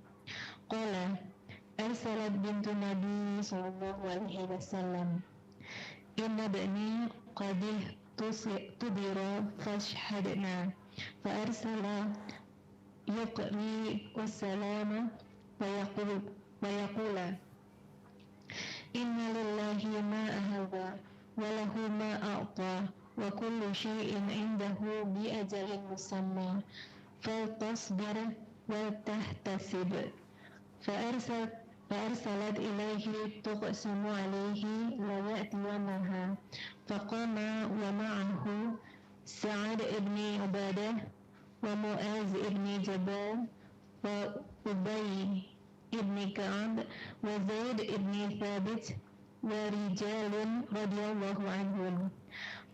qala arsalat bintu Nabi sallallahu alaihi wasallam inna bani qad tudira fashhadna fa arsala yuqri wassalama wa yaqula inna lillahi ma ahadha wa lahu ma a'ta wa kullu shay'in indahu bi ajalin musamma faltasbir wa tahtasib فأرسلت إليه تقسم عليه لا يأتينها فقام ومعه سعد بن عبادة ومعاذ بن جبل وأبي بن كعب وزيد بن ثابت ورجال رضي الله عنهم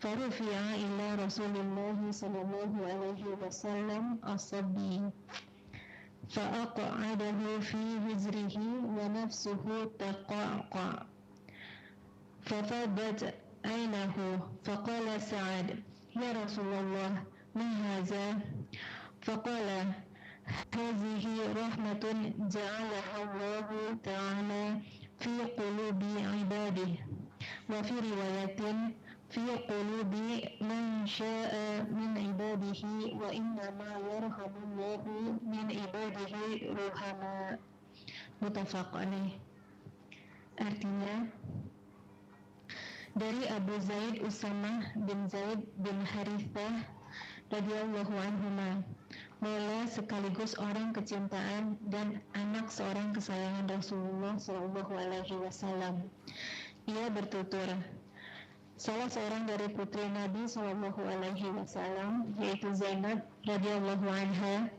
فرفع إلى رسول الله صلى الله عليه وسلم الصبي فأقعده في وزره ونفسه تقعقع ففاضت عينه فقال سعد يا رسول الله ما هذا فقال هذه رحمة جعلها الله تعالى في قلوب عباده وفي رواية في قلوب من شاء من عباده وإنما يرحم الله من عباده الرحماء متفق عليه. Artinya, dari Abu Zaid Usamah bin Zaid bin Harithah radhiyallahu anhuma, maula sekaligus orang kecintaan dan anak seorang kesayangan Rasulullah sallallahu alaihi wasallam. Ia bertutur, salah seorang dari putri Nabi sallallahu alaihi wasallam, yaitu Zainab radhiyallahu anha,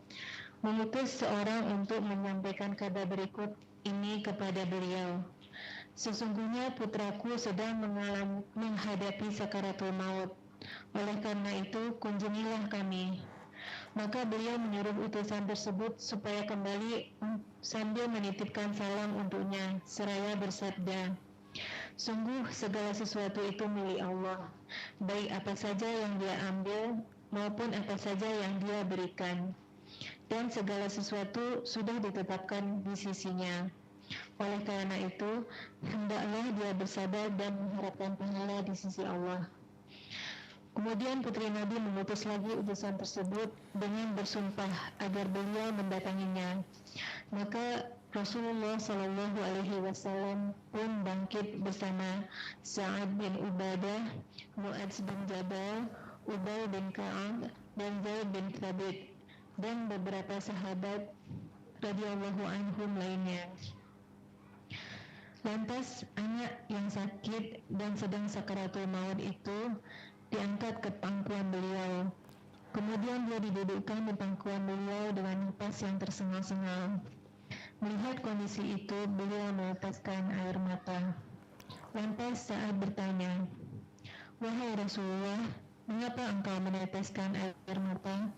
mengutus seorang untuk menyampaikan kabar berikut ini kepada beliau. Sesungguhnya putraku sedang menghadapi sakaratul maut. Oleh karena itu, kunjungilah kami. Maka beliau menyuruh utusan tersebut supaya kembali sambil menitipkan salam untuknya, seraya bersabda, sungguh segala sesuatu itu milik Allah, baik apa saja yang Dia ambil maupun apa saja yang Dia berikan, dan segala sesuatu sudah ditetapkan di sisinya. Oleh karena itu, hendaklah dia bersabar dan mengharapkan pahala di sisi Allah. Kemudian putri Nabi mengutus lagi utusan tersebut dengan bersumpah agar beliau mendatanginya. Maka Rasulullah Shallallahu Alaihi Wasallam pun bangkit bersama Sa'ad bin Ubadah, Mu'adz bin Jabal, Ubay bin Ka'ab, dan Zaid bin Thabit, dan beberapa sahabat radhiyallahu anhum lainnya. Lantas anak yang sakit dan sedang sakaratul maut itu diangkat ke pangkuan beliau. Kemudian dia didudukkan di pangkuan beliau dengan napas yang tersengal-sengal. Melihat kondisi itu, beliau meneteskan air mata. Lantas Sa'ad bertanya, wahai Rasulullah, mengapa engkau meneteskan air mata?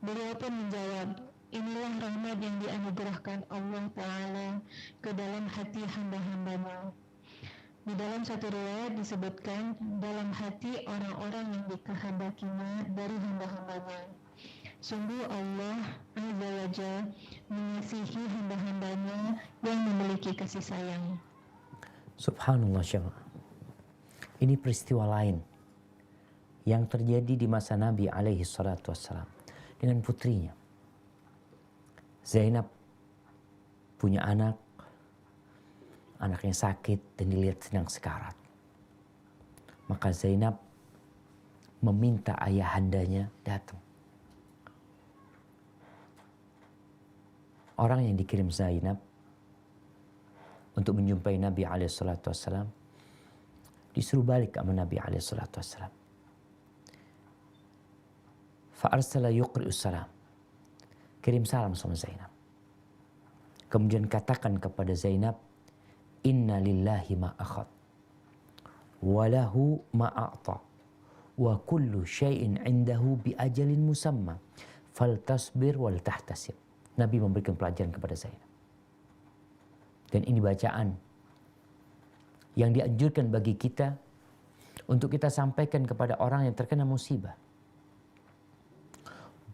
Beliau pun menjawab, inilah rahmat yang dianugerahkan Allah Ta'ala ke dalam hati hamba-hambanya. Di dalam satu riwayat disebutkan dalam hati orang-orang yang dikehendakinya dari hamba-hambanya. Sungguh Allah Azza wa Jalla mengasihi hamba-hambanya yang memiliki kasih sayang. Subhanallah syabab. Ini peristiwa lain yang terjadi di masa Nabi alaihi salatu wassalam dengan putrinya. Zainab punya anaknya sakit dan dilihat sedang sekarat. Maka Zainab meminta ayahandanya datang. Orang yang dikirim Zainab untuk menjumpai Nabi SAW disuruh balik sama Nabi SAW. Fa'arsala yuqri'us salam. Kirim salam sama Zainab. Kemudian katakan kepada Zainab, inna lillahi ma akhad, walahu ma a'ta, wa kullu syai'in indahu bi ajalin musamma, faltasbir wal tahtasib. Nabi memberikan pelajaran kepada Zainab. Dan ini bacaan yang dianjurkan bagi kita untuk kita sampaikan kepada orang yang terkena musibah.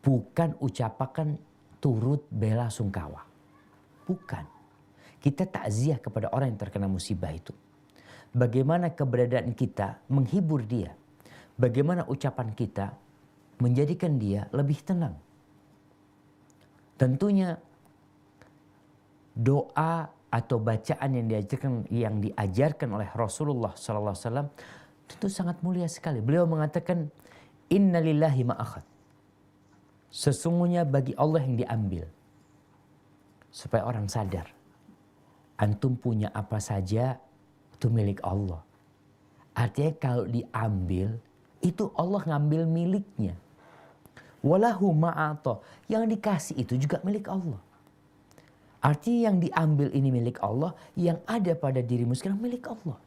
Bukan ucapan turut bela sungkawa. Bukan. Kita takziah kepada orang yang terkena musibah itu. Bagaimana keberadaan kita menghibur dia. Bagaimana ucapan kita menjadikan dia lebih tenang. Tentunya doa atau bacaan yang diajarkan oleh Rasulullah SAW tentu sangat mulia sekali. Beliau mengatakan, inna lillahi ma akhad. Sesungguhnya bagi Allah yang diambil. Supaya orang sadar. Antum punya apa saja itu milik Allah. Artinya kalau diambil, itu Allah ngambil miliknya. Walahu ma'ata. Yang dikasih itu juga milik Allah. Artinya yang diambil ini milik Allah, yang ada pada dirimu sekarang milik Allah.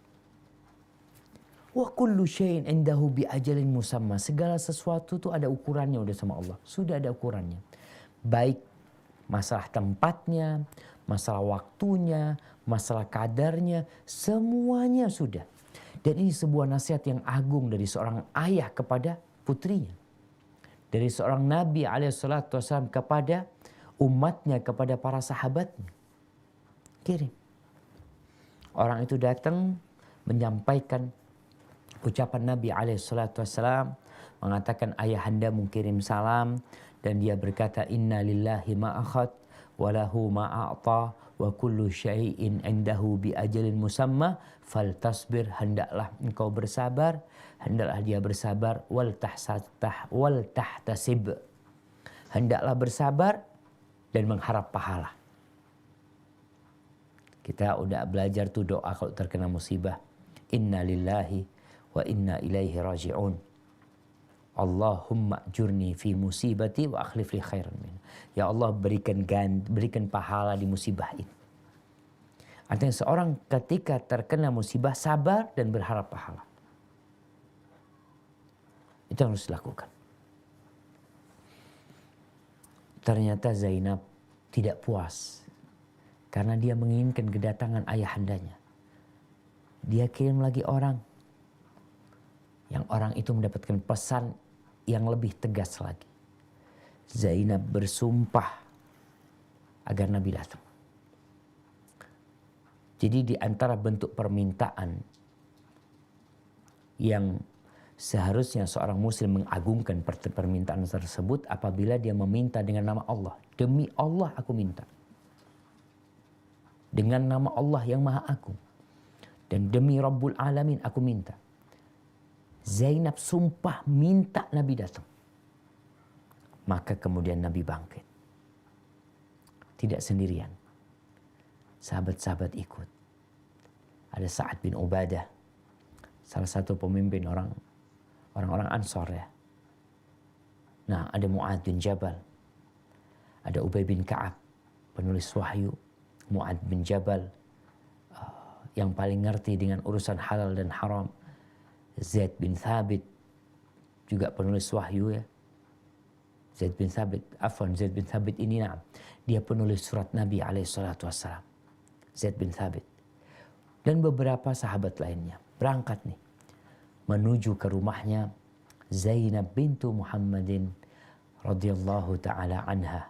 Wa kullu syai'in indahu bi ajalin musamma. Segala sesuatu itu ada ukurannya udah sama Allah. Sudah ada ukurannya. Baik masalah tempatnya, masalah waktunya, masalah kadarnya, semuanya sudah. Dan ini sebuah nasihat yang agung dari seorang ayah kepada putrinya. Dari seorang Nabi SAW kepada umatnya, kepada para sahabatnya. Kirim. Orang itu datang menyampaikan ucapan Nabi SAW, mengatakan ayahanda mengirim salam, dan dia berkata inna lillahi ma'akhad walahu ma'a'ta wa kullu syai'in indahu bi ajalin musamma faltasbir. Hendaklah engkau bersabar, hendaklah dia bersabar, wal tahtasib. Hendaklah bersabar dan mengharap pahala. Kita udah belajar tuh doa kalau terkena musibah. Inna lillahi wa inna ilaihi raji'un. Allahumma ajurni fi musibati wa akhlif li khairan min. Ya Allah, berikan pahala di musibah ini. Artinya seorang ketika terkena musibah sabar dan berharap pahala. Itu yang harus dilakukan. Ternyata Zainab tidak puas karena dia menginginkan kedatangan ayahandanya. Dia kirim lagi orang. Yang orang itu mendapatkan pesan yang lebih tegas lagi. Zainab bersumpah agar Nabi datang. Jadi di antara bentuk permintaan yang seharusnya seorang muslim mengagungkan permintaan tersebut apabila dia meminta dengan nama Allah. Demi Allah aku minta. Dengan nama Allah yang Maha Agung. Dan demi Rabbul Alamin aku minta. Zainab sumpah minta Nabi datang. Maka kemudian Nabi bangkit. Tidak sendirian. Sahabat-sahabat ikut. Ada Sa'ad bin Ubadah. Salah satu pemimpin orang-orang Ansor ya. Nah, ada Mu'ad bin Jabal. Ada Ubay bin Ka'ab, penulis wahyu. Mu'ad bin Jabal, yang paling ngerti dengan urusan halal dan haram. Zaid bin Thabit, juga penulis wahyu ya. Zaid bin Thabit ini dia penulis surat Nabi SAW. Zaid bin Thabit. Dan beberapa sahabat lainnya berangkat nih menuju ke rumahnya Zainab bintu Muhammadin radhiyallahu taala anha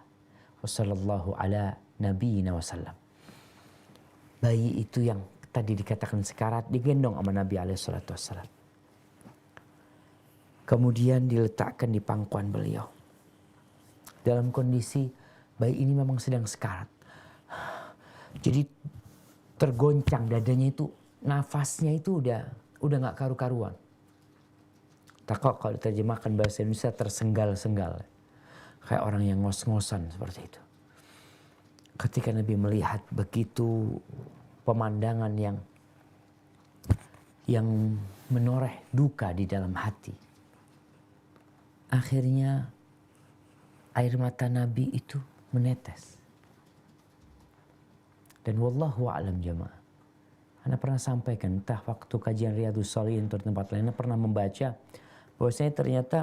wa sallallahu ala nabiyina wasallam. Bayi itu yang tadi dikatakan sekarat digendong sama Nabi SAW. Kemudian diletakkan di pangkuan beliau. Dalam kondisi bayi ini memang sedang sekarat. Jadi tergoncang dadanya itu, nafasnya itu udah nggak karu-karuan. Takut kalau diterjemahkan bahasa Indonesia tersenggal-senggal. Kayak orang yang ngos-ngosan seperti itu. Ketika Nabi melihat begitu pemandangan yang menoreh duka di dalam hati. Akhirnya air mata Nabi itu menetes. Dan wallahu a'lam jamaah. Anda pernah sampaikan, entah waktu kajian Riyadhus Shalihin atau tempat lainnya pernah membaca bahwasanya ternyata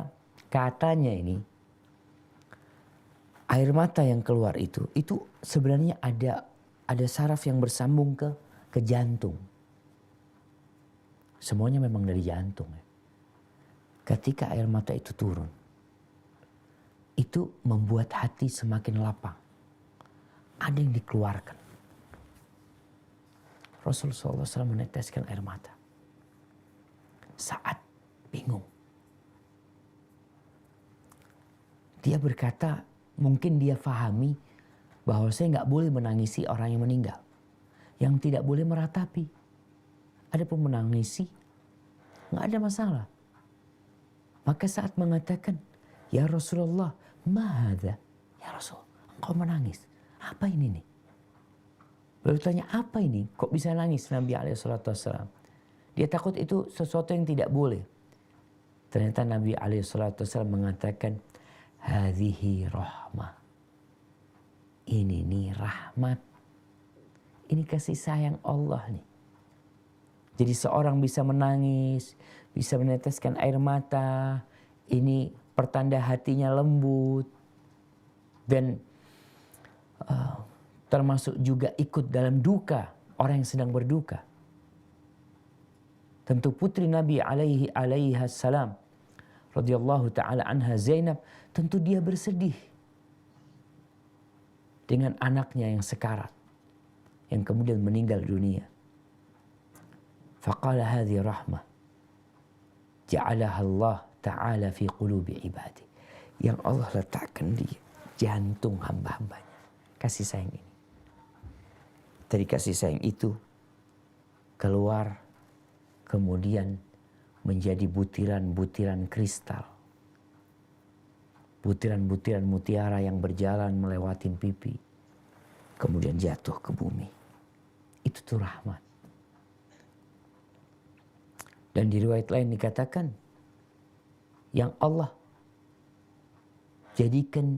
katanya ini air mata yang keluar itu sebenarnya ada saraf yang bersambung ke jantung. Semuanya memang dari jantung ya. Ketika air mata itu turun, itu membuat hati semakin lapang. Ada yang dikeluarkan. Rasulullah SAW meneteskan air mata. Saat bingung. Dia berkata, mungkin dia fahami bahwa saya nggak boleh menangisi orang yang meninggal. Yang tidak boleh meratapi. Adapun menangisi, nggak ada masalah. Maka saat mengatakan, ya Rasulullah, mahadha? Ya Rasul, engkau menangis. Apa ini nih? Beliau tanya, apa ini? Kok bisa nangis Nabi SAW? Dia takut itu sesuatu yang tidak boleh. Ternyata Nabi SAW mengatakan, hadhihi rahmah. Ini nih rahmat. Ini kasih sayang Allah nih. Jadi seorang bisa menangis, bisa meneteskan air mata. Ini pertanda hatinya lembut. Dan termasuk juga ikut dalam duka orang yang sedang berduka. Tentu putri Nabi alaihi salam radhiyallahu taala anha Zainab, tentu dia bersedih dengan anaknya yang sekarat, yang kemudian meninggal dunia. Faqala hadhi rahmah ja'alaha Allah ta'ala fi qulubi ibadi. Yang Allah letakkan di jantung hamba-hambanya. Kasih sayang ini. Dari kasih sayang itu keluar kemudian menjadi butiran-butiran kristal. Butiran-butiran mutiara yang berjalan melewati pipi. Kemudian jatuh ke bumi. Itu tuh rahmat. Dan di riwayat lain dikatakan yang Allah jadikan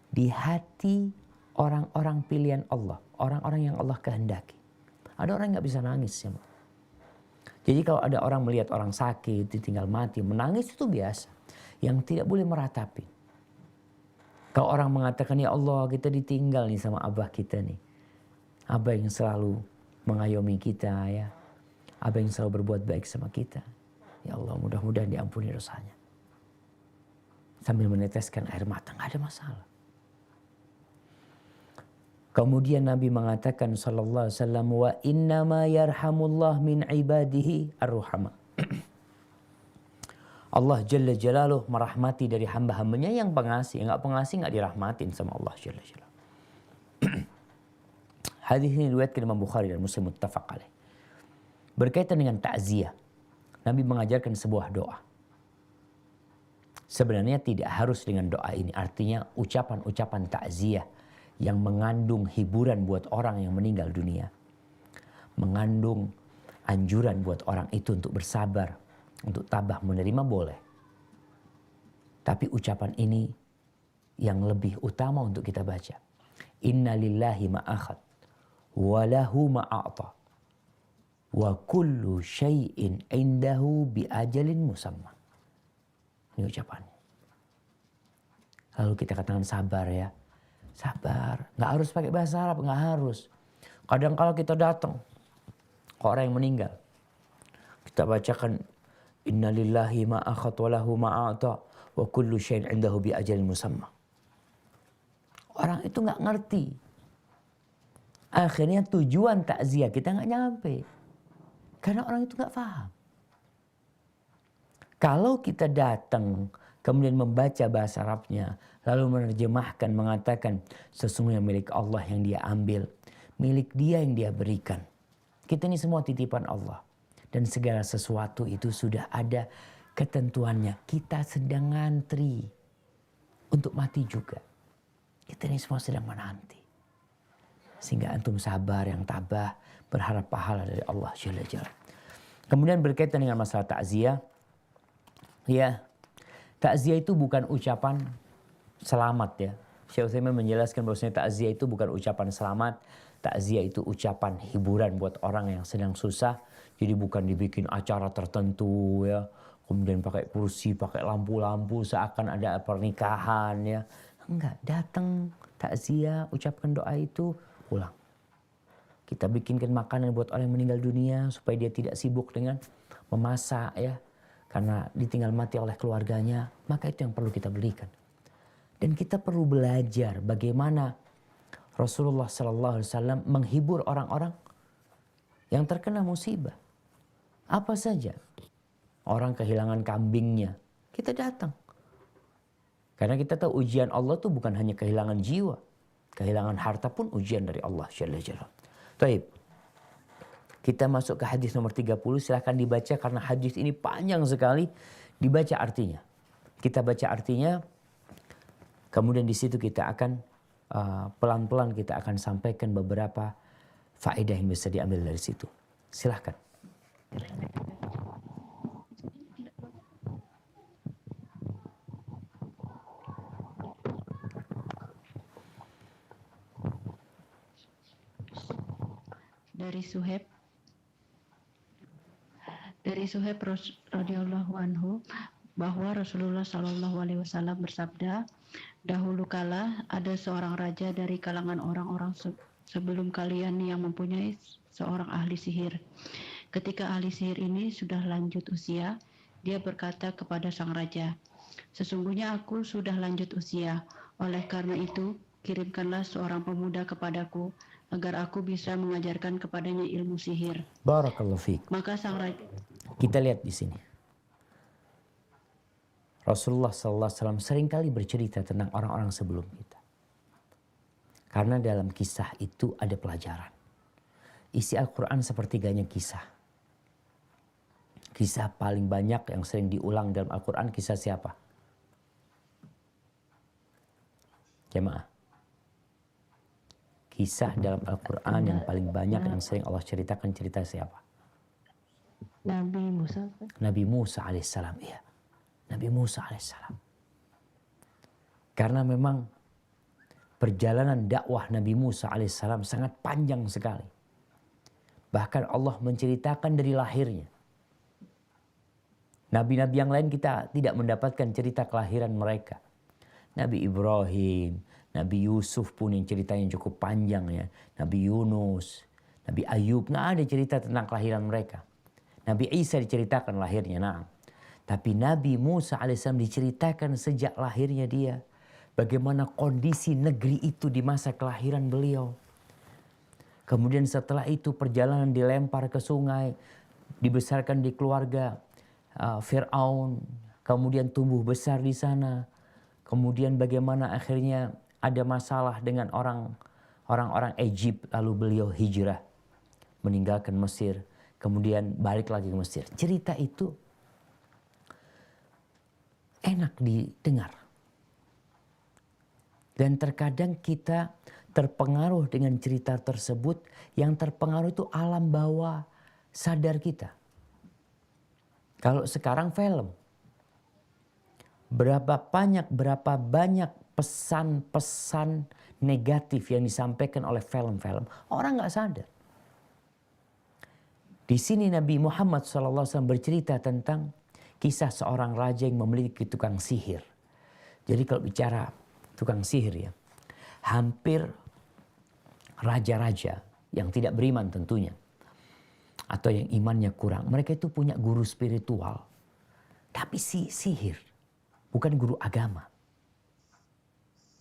di hati orang-orang pilihan Allah. Orang-orang yang Allah kehendaki. Ada orang yang gak bisa nangis ya. Jadi kalau ada orang melihat orang sakit, ditinggal mati, menangis itu biasa. Yang tidak boleh meratapi. Kalau orang mengatakan, ya Allah kita ditinggal nih sama abah kita nih. Abah yang selalu mengayomi kita ya. Abah yang selalu berbuat baik sama kita. Ya Allah mudah-mudahan diampuni dosanya. Sambil meneteskan air mata, gak ada masalah. Kemudian Nabi mengatakan sallallahu alaihi wasallam, wa innama yarhamullah min ibadihi ar-ruhama. Allah Jalla Jalaluh merahmati dari hamba-hambanya yang pengasih. Yang gak pengasih gak dirahmatin sama Allah Jalla Jalaluh. Hadis ini diriwayatkan Imam Bukhari dan Muslim muttafaq alaih. Berkaitan dengan takziah, Nabi mengajarkan sebuah doa. Sebenarnya tidak harus dengan doa ini. Artinya ucapan-ucapan takziah yang mengandung hiburan buat orang yang meninggal dunia. Mengandung anjuran buat orang itu untuk bersabar, untuk tabah menerima boleh. Tapi ucapan ini yang lebih utama untuk kita baca. Inna lillahi ma'akhad, wa lahu ma'a'ta, wa kullu syai'in indahu bi ajalin musamma. Ini ucapannya. Lalu kita katakan sabar ya. Sabar. Gak harus pakai bahasa Arab, gak harus. Kadang kalau kita datang ke orang yang meninggal, kita bacakan Inna lillahi ma'akhad wa lahu ma'a'ta wa kullu syai'in indahu bi ajalin musamma. Orang itu gak ngerti. Akhirnya tujuan takziah kita gak nyampe. Karena orang itu gak paham. Kalau kita datang kemudian membaca bahasa Arabnya, lalu menerjemahkan, mengatakan sesungguhnya milik Allah yang dia ambil, milik dia yang dia berikan. Kita ini semua titipan Allah. Dan segala sesuatu itu sudah ada ketentuannya. Kita sedang ngantri untuk mati juga. Kita ini semua sedang menanti. Sehingga antum sabar, yang tabah, berharap pahala dari Allah Jalla Jalla. Kemudian berkaitan dengan masalah takziah. Ya, takziah itu bukan ucapan selamat ya. Syekh Utsaimin menjelaskan bahwasanya takziah itu bukan ucapan selamat. Takziah itu ucapan hiburan buat orang yang sedang susah. Jadi bukan dibikin acara tertentu ya. Kemudian pakai kursi, pakai lampu-lampu seakan ada pernikahan ya. Enggak, datang takziah, ucapkan doa itu, pulang. Kita bikinkan makanan buat orang yang meninggal dunia supaya dia tidak sibuk dengan memasak ya. Karena ditinggal mati oleh keluarganya, maka itu yang perlu kita berikan. Dan kita perlu belajar bagaimana Rasulullah SAW menghibur orang-orang yang terkena musibah. Apa saja. Orang kehilangan kambingnya, kita datang. Karena kita tahu ujian Allah itu bukan hanya kehilangan jiwa. Kehilangan harta pun ujian dari Allah Jalla Jalla. Baik. Kita masuk ke hadis nomor 30. Silahkan dibaca karena hadis ini panjang sekali. Dibaca artinya. Kita baca artinya. Kemudian di situ kita akan pelan-pelan kita akan sampaikan beberapa faedah yang bisa diambil dari situ. Silahkan. dari Suhaib radhiyallahu anhu bahwa Rasulullah Shallallahu Alaihi Wasallam bersabda, dahulu kala ada seorang raja dari kalangan orang-orang sebelum kalian yang mempunyai seorang ahli sihir. Ketika ahli sihir ini sudah lanjut usia, dia berkata kepada sang raja, sesungguhnya aku sudah lanjut usia, oleh karena itu kirimkanlah seorang pemuda kepadaku agar aku bisa mengajarkan kepadanya ilmu sihir. Barakallahu fiik. Maka sang raja, Kita lihat di sini. Rasulullah SAW seringkali bercerita tentang orang-orang sebelum kita. Karena dalam kisah itu ada pelajaran. Isi Al-Quran sepertiganya kisah. Kisah paling banyak yang sering diulang dalam Al-Quran kisah siapa? Jemaah. Kisah dalam Al-Quran yang paling banyak yang sering Allah ceritakan cerita siapa? Nabi Musa. Nabi Musa alaihissalam. Iya. Nabi Musa alaihissalam. Karena memang perjalanan dakwah Nabi Musa alaihissalam sangat panjang sekali. Bahkan Allah menceritakan dari lahirnya. Nabi-nabi yang lain kita tidak mendapatkan cerita kelahiran mereka. Nabi Ibrahim, Nabi Yusuf pun yang ceritanya cukup panjang ya. Nabi Yunus, Nabi Ayub, nggak ada cerita tentang kelahiran mereka. Nabi Isa diceritakan lahirnya, nah. Tapi Nabi Musa alaihissalam diceritakan sejak lahirnya dia. Bagaimana kondisi negeri itu di masa kelahiran beliau. Kemudian setelah itu perjalanan dilempar ke sungai. Dibesarkan di keluarga Fir'aun. Kemudian tumbuh besar di sana. Kemudian bagaimana akhirnya ada masalah dengan orang-orang Egypt. Lalu beliau hijrah. Meninggalkan Mesir. Kemudian balik lagi ke Mesir. Cerita itu enak didengar. Dan terkadang kita terpengaruh dengan cerita tersebut. Yang terpengaruh itu alam bawah sadar kita. Kalau sekarang film. Berapa banyak pesan-pesan negatif yang disampaikan oleh film-film. Orang gak sadar. Di sini Nabi Muhammad SAW bercerita tentang kisah seorang raja yang memiliki tukang sihir. Jadi kalau bicara tukang sihir ya, hampir raja-raja yang tidak beriman tentunya, atau yang imannya kurang, mereka itu punya guru spiritual. Tapi sihir, bukan guru agama.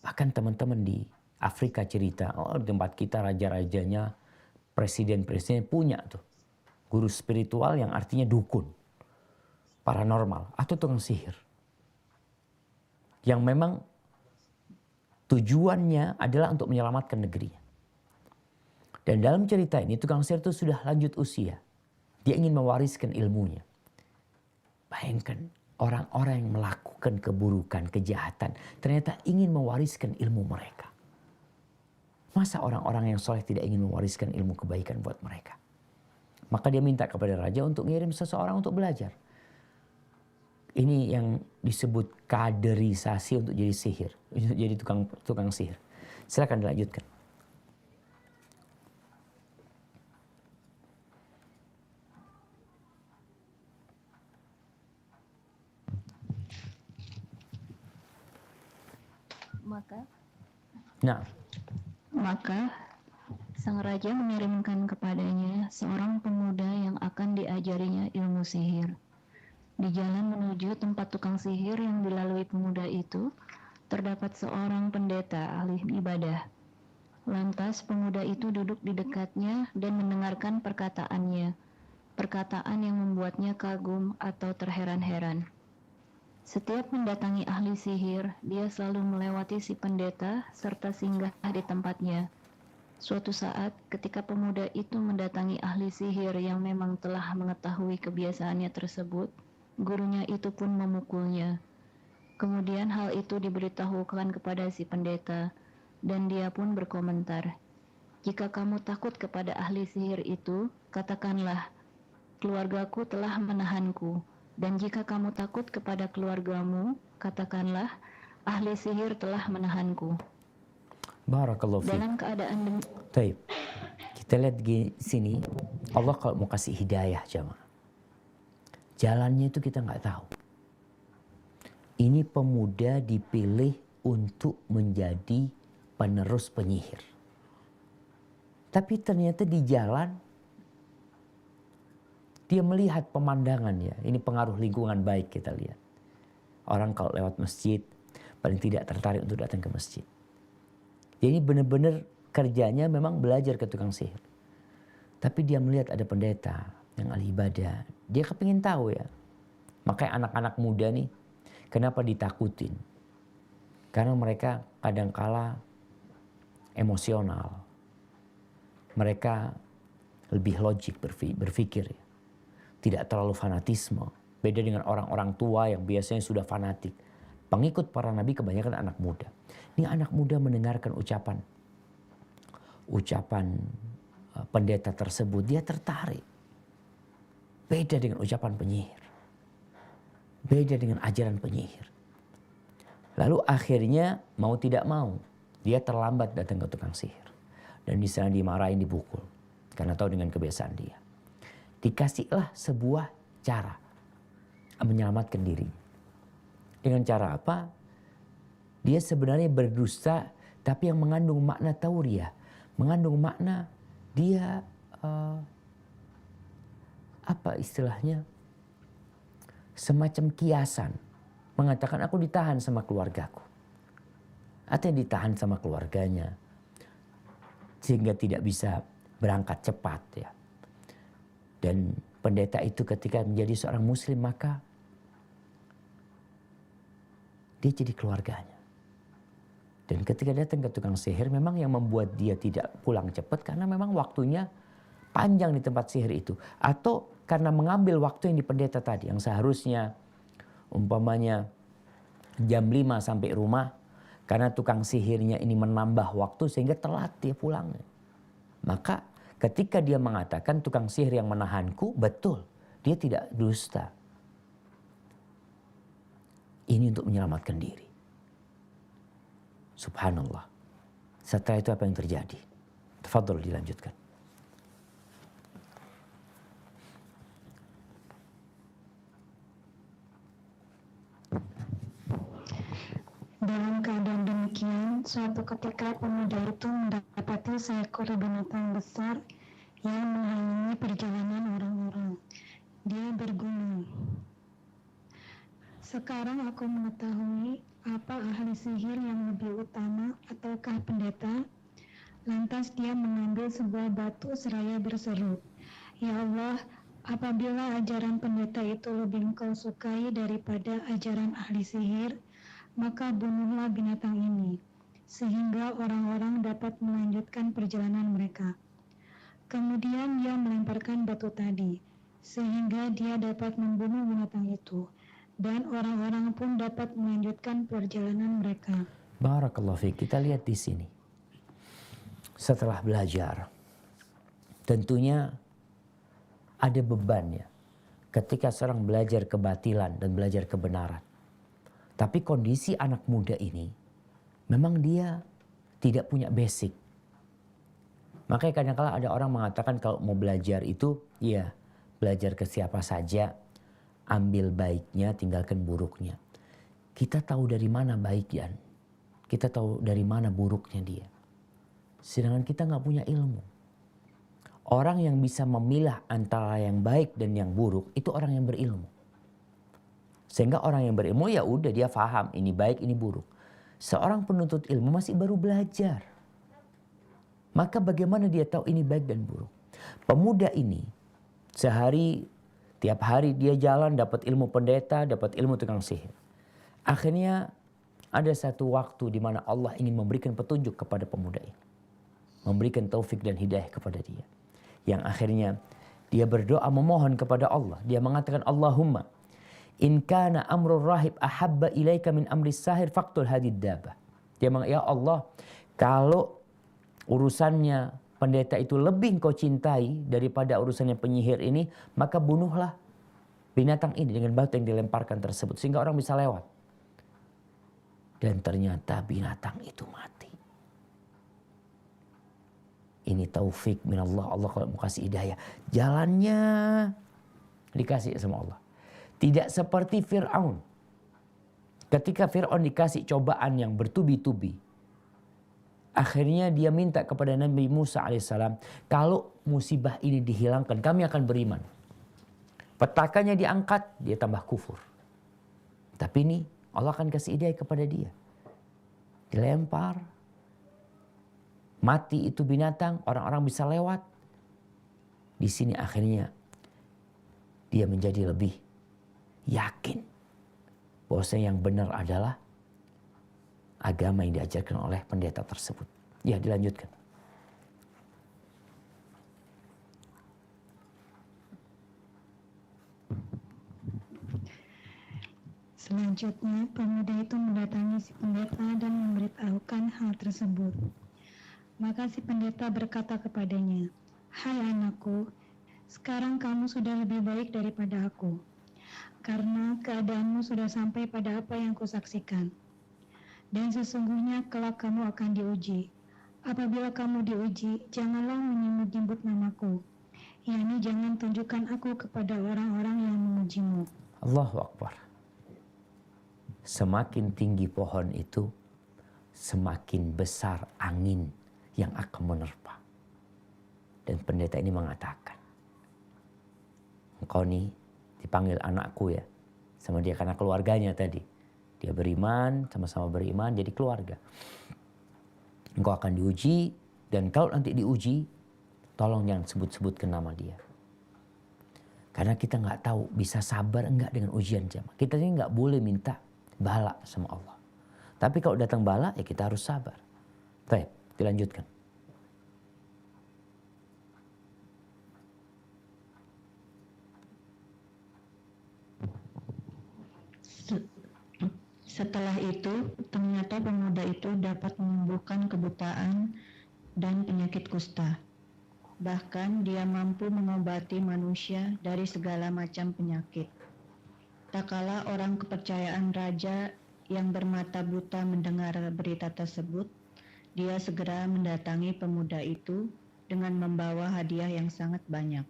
Bahkan teman-teman di Afrika cerita, oh di tempat kita raja-rajanya, presiden-presiden punya tuh guru spiritual yang artinya dukun, paranormal atau tukang sihir. Yang memang tujuannya adalah untuk menyelamatkan negerinya. Dan dalam cerita ini tukang sihir itu sudah lanjut usia. Dia ingin mewariskan ilmunya. Bayangkan orang-orang yang melakukan keburukan, kejahatan, ternyata ingin mewariskan ilmu mereka. Masa orang-orang yang soleh tidak ingin mewariskan ilmu kebaikan buat mereka? Maka dia minta kepada raja untuk ngirim seseorang untuk belajar. Ini yang disebut kaderisasi untuk jadi sihir. Untuk jadi tukang sihir. Silakan dilanjutkan. Maka sang raja mengirimkan kepadanya seorang pemuda yang akan diajarinya ilmu sihir. Di jalan menuju tempat tukang sihir yang dilalui pemuda itu, terdapat seorang pendeta ahli ibadah. Lantas pemuda itu duduk di dekatnya dan mendengarkan perkataannya. Perkataan yang membuatnya kagum atau terheran-heran. Setiap mendatangi ahli sihir, dia selalu melewati si pendeta serta singgah di tempatnya. Suatu saat, ketika pemuda itu mendatangi ahli sihir yang memang telah mengetahui kebiasaannya tersebut, gurunya itu pun memukulnya. Kemudian hal itu diberitahukan kepada si pendeta, dan dia pun berkomentar, "Jika kamu takut kepada ahli sihir itu, katakanlah, keluargaku telah menahanku. Dan jika kamu takut kepada keluargamu, katakanlah, ahli sihir telah menahanku." Barakallahu fiik. Dalam keadaan Taib. Kita lihat di sini, Allah kalau mau kasih hidayah jamaah, jalannya itu kita nggak tahu. Ini pemuda dipilih untuk menjadi penerus penyihir. Tapi ternyata di jalan dia melihat pemandangan ya. Ini pengaruh lingkungan baik kita lihat. Orang kalau lewat masjid paling tidak tertarik untuk datang ke masjid. Jadi benar-benar kerjanya memang belajar ke tukang sihir. Tapi dia melihat ada pendeta yang ahli ibadah. Dia kepingin tahu ya. Makanya anak-anak muda nih kenapa ditakutin? Karena mereka kadangkala emosional. Mereka lebih logik berpikir ya. Tidak terlalu fanatisme. Beda dengan orang-orang tua yang biasanya sudah fanatik. Pengikut para nabi kebanyakan anak muda. Ini anak muda mendengarkan ucapan pendeta tersebut. Dia tertarik. Beda dengan ucapan penyihir. Beda dengan ajaran penyihir. Lalu akhirnya mau tidak mau. Dia terlambat datang ke tukang sihir. Dan di sana dimarahin, dipukul. Karena tahu dengan kebiasaan dia. Dikasihlah sebuah cara menyelamatkan diri. Dengan cara apa? Dia sebenarnya berdusta, tapi yang mengandung makna tauriah, mengandung makna dia apa istilahnya? Semacam kiasan, mengatakan aku ditahan sama keluargaku, atau yang ditahan sama keluarganya, sehingga tidak bisa berangkat cepat ya. Dan pendeta itu ketika menjadi seorang muslim maka dia jadi keluarganya. Dan ketika datang ke tukang sihir memang yang membuat dia tidak pulang cepat karena memang waktunya panjang di tempat sihir itu. Atau karena mengambil waktu yang di pendeta tadi yang seharusnya umpamanya jam 5 sampai rumah. Karena tukang sihirnya ini menambah waktu sehingga telat dia pulang. Maka ketika dia mengatakan tukang sihir yang menahanku, betul. Dia tidak dusta. Ini untuk menyelamatkan diri. Subhanallah. Setelah itu apa yang terjadi? Tafadhol dilanjutkan. Dalam keadaan demikian, suatu ketika pemuda itu mendapati seekor binatang besar yang menghalangi perjalanan orang-orang. Dia bergumam, "Sekarang aku mengetahui apa ahli sihir yang lebih utama ataukah pendeta?" Lantas dia mengambil sebuah batu seraya berseru, "Ya Allah, apabila ajaran pendeta itu lebih engkau sukai daripada ajaran ahli sihir, maka bunuhlah binatang ini, sehingga orang-orang dapat melanjutkan perjalanan mereka." Kemudian dia melemparkan batu tadi, sehingga dia dapat membunuh binatang itu, dan orang-orang pun dapat melanjutkan perjalanan mereka. Barakallahu fiik. Kita lihat di sini. Setelah belajar, tentunya ada beban ya. Ketika seorang belajar kebatilan dan belajar kebenaran. Tapi kondisi anak muda ini, memang dia tidak punya basic. Makanya kadang-kala ada orang mengatakan kalau mau belajar itu, ya belajar ke siapa saja, ambil baiknya, tinggalkan buruknya. Kita tahu dari mana baiknya, kita tahu dari mana buruknya dia. Sedangkan kita nggak punya ilmu. Orang yang bisa memilah antara yang baik dan yang buruk, itu orang yang berilmu. Sehingga orang yang berilmu ya udah dia paham ini baik, ini buruk. Seorang penuntut ilmu masih baru belajar. Maka bagaimana dia tahu ini baik dan buruk? Pemuda ini tiap hari dia jalan dapat ilmu pendeta, dapat ilmu tukang sihir. Akhirnya ada satu waktu di mana Allah ingin memberikan petunjuk kepada pemuda ini. Memberikan taufik dan hidayah kepada dia. Yang akhirnya dia berdoa memohon kepada Allah. Dia mengatakan, Allahumma in kana amrul rahib ahabba ilaika min amri sahir faqtul hadid dabah. Dia mengatakan, ya Allah, kalau urusannya pendeta itu lebih engkau cintai daripada urusannya penyihir ini, maka bunuhlah binatang ini dengan batu yang dilemparkan tersebut sehingga orang bisa lewat. Dan ternyata binatang itu mati. Ini taufik minallah. Allah kalau mau kasih hidayah, jalannya dikasih sama Allah. Tidak seperti Fir'aun. Ketika Fir'aun dikasih cobaan yang bertubi-tubi, akhirnya dia minta kepada Nabi Musa alaihissalam, kalau musibah ini dihilangkan, kami akan beriman. Petakanya diangkat, dia tambah kufur. Tapi ini Allah akan kasih hidayah kepada dia. Dilempar, mati itu binatang, orang-orang bisa lewat. Di sini akhirnya dia menjadi lebih yakin bahwasanya yang benar adalah agama yang diajarkan oleh pendeta tersebut. Ya, dilanjutkan. Selanjutnya, pemuda itu mendatangi si pendeta dan memberitahukan hal tersebut. Maka si pendeta berkata kepadanya, "Hai anakku, sekarang kamu sudah lebih baik daripada aku, karena keadaanmu sudah sampai pada apa yang kusaksikan. Dan sesungguhnya kelak kamu akan diuji. Apabila kamu diuji, janganlah menyebut-nyebut namaku, yakni jangan tunjukkan aku kepada orang-orang yang memujimu." Allahu Akbar. Semakin tinggi pohon itu, semakin besar angin yang akan menerpa. Dan pendeta ini mengatakan, engkau nih dipanggil anakku ya. Sama dia karena keluarganya tadi. Dia beriman, sama-sama beriman jadi keluarga. Engkau akan diuji, dan kalau nanti diuji, tolong jangan sebut-sebutkan nama dia. Karena kita nggak tahu bisa sabar enggak dengan ujian jamaah. Kita ini nggak boleh minta bala sama Allah. Tapi kalau datang bala ya kita harus sabar. Baik, dilanjutkan. Setelah itu, ternyata pemuda itu dapat menyembuhkan kebutaan dan penyakit kusta. Bahkan dia mampu mengobati manusia dari segala macam penyakit. Tak kala orang kepercayaan raja yang bermata buta mendengar berita tersebut, dia segera mendatangi pemuda itu dengan membawa hadiah yang sangat banyak.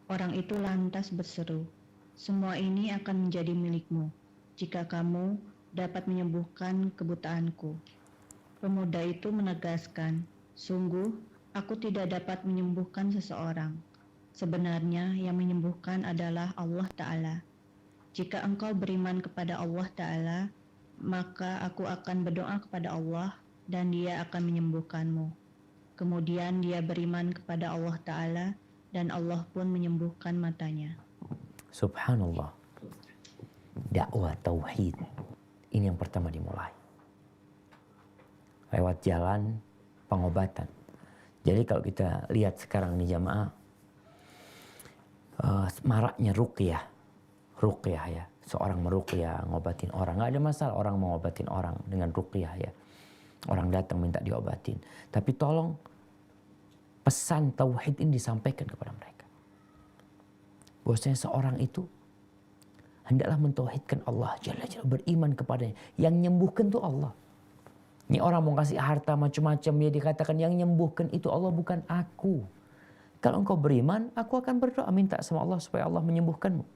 Orang itu lantas berseru, "Semua ini akan menjadi milikmu jika kamu dapat menyembuhkan kebutaanku." Pemuda itu menegaskan, "Sungguh, aku tidak dapat menyembuhkan seseorang. Sebenarnya yang menyembuhkan adalah Allah Ta'ala. Jika engkau beriman kepada Allah Ta'ala, maka aku akan berdoa kepada Allah dan Dia akan menyembuhkanmu." Kemudian dia beriman kepada Allah Ta'ala dan Allah pun menyembuhkan matanya. Subhanallah. Dakwah tauhid. Ini yang pertama dimulai. Lewat jalan pengobatan. Jadi kalau kita lihat sekarang nih jamaah, maraknya ruqyah ya. Seorang meruqyah, ngobatin orang. Nggak ada masalah orang mau ngobatin orang dengan ruqyah ya. Orang datang minta diobatin. Tapi tolong pesan tauhid ini disampaikan kepada mereka. Bahwasanya seorang itu hendaklah mentauhidkan Allah Jalla Jalla, beriman kepadanya. Yang menyembuhkan itu Allah. Ini orang mau kasih harta macam-macam ya, dikatakan yang menyembuhkan itu Allah, bukan aku. Kalau engkau beriman, aku akan berdoa minta sama Allah supaya Allah menyembuhkanmu.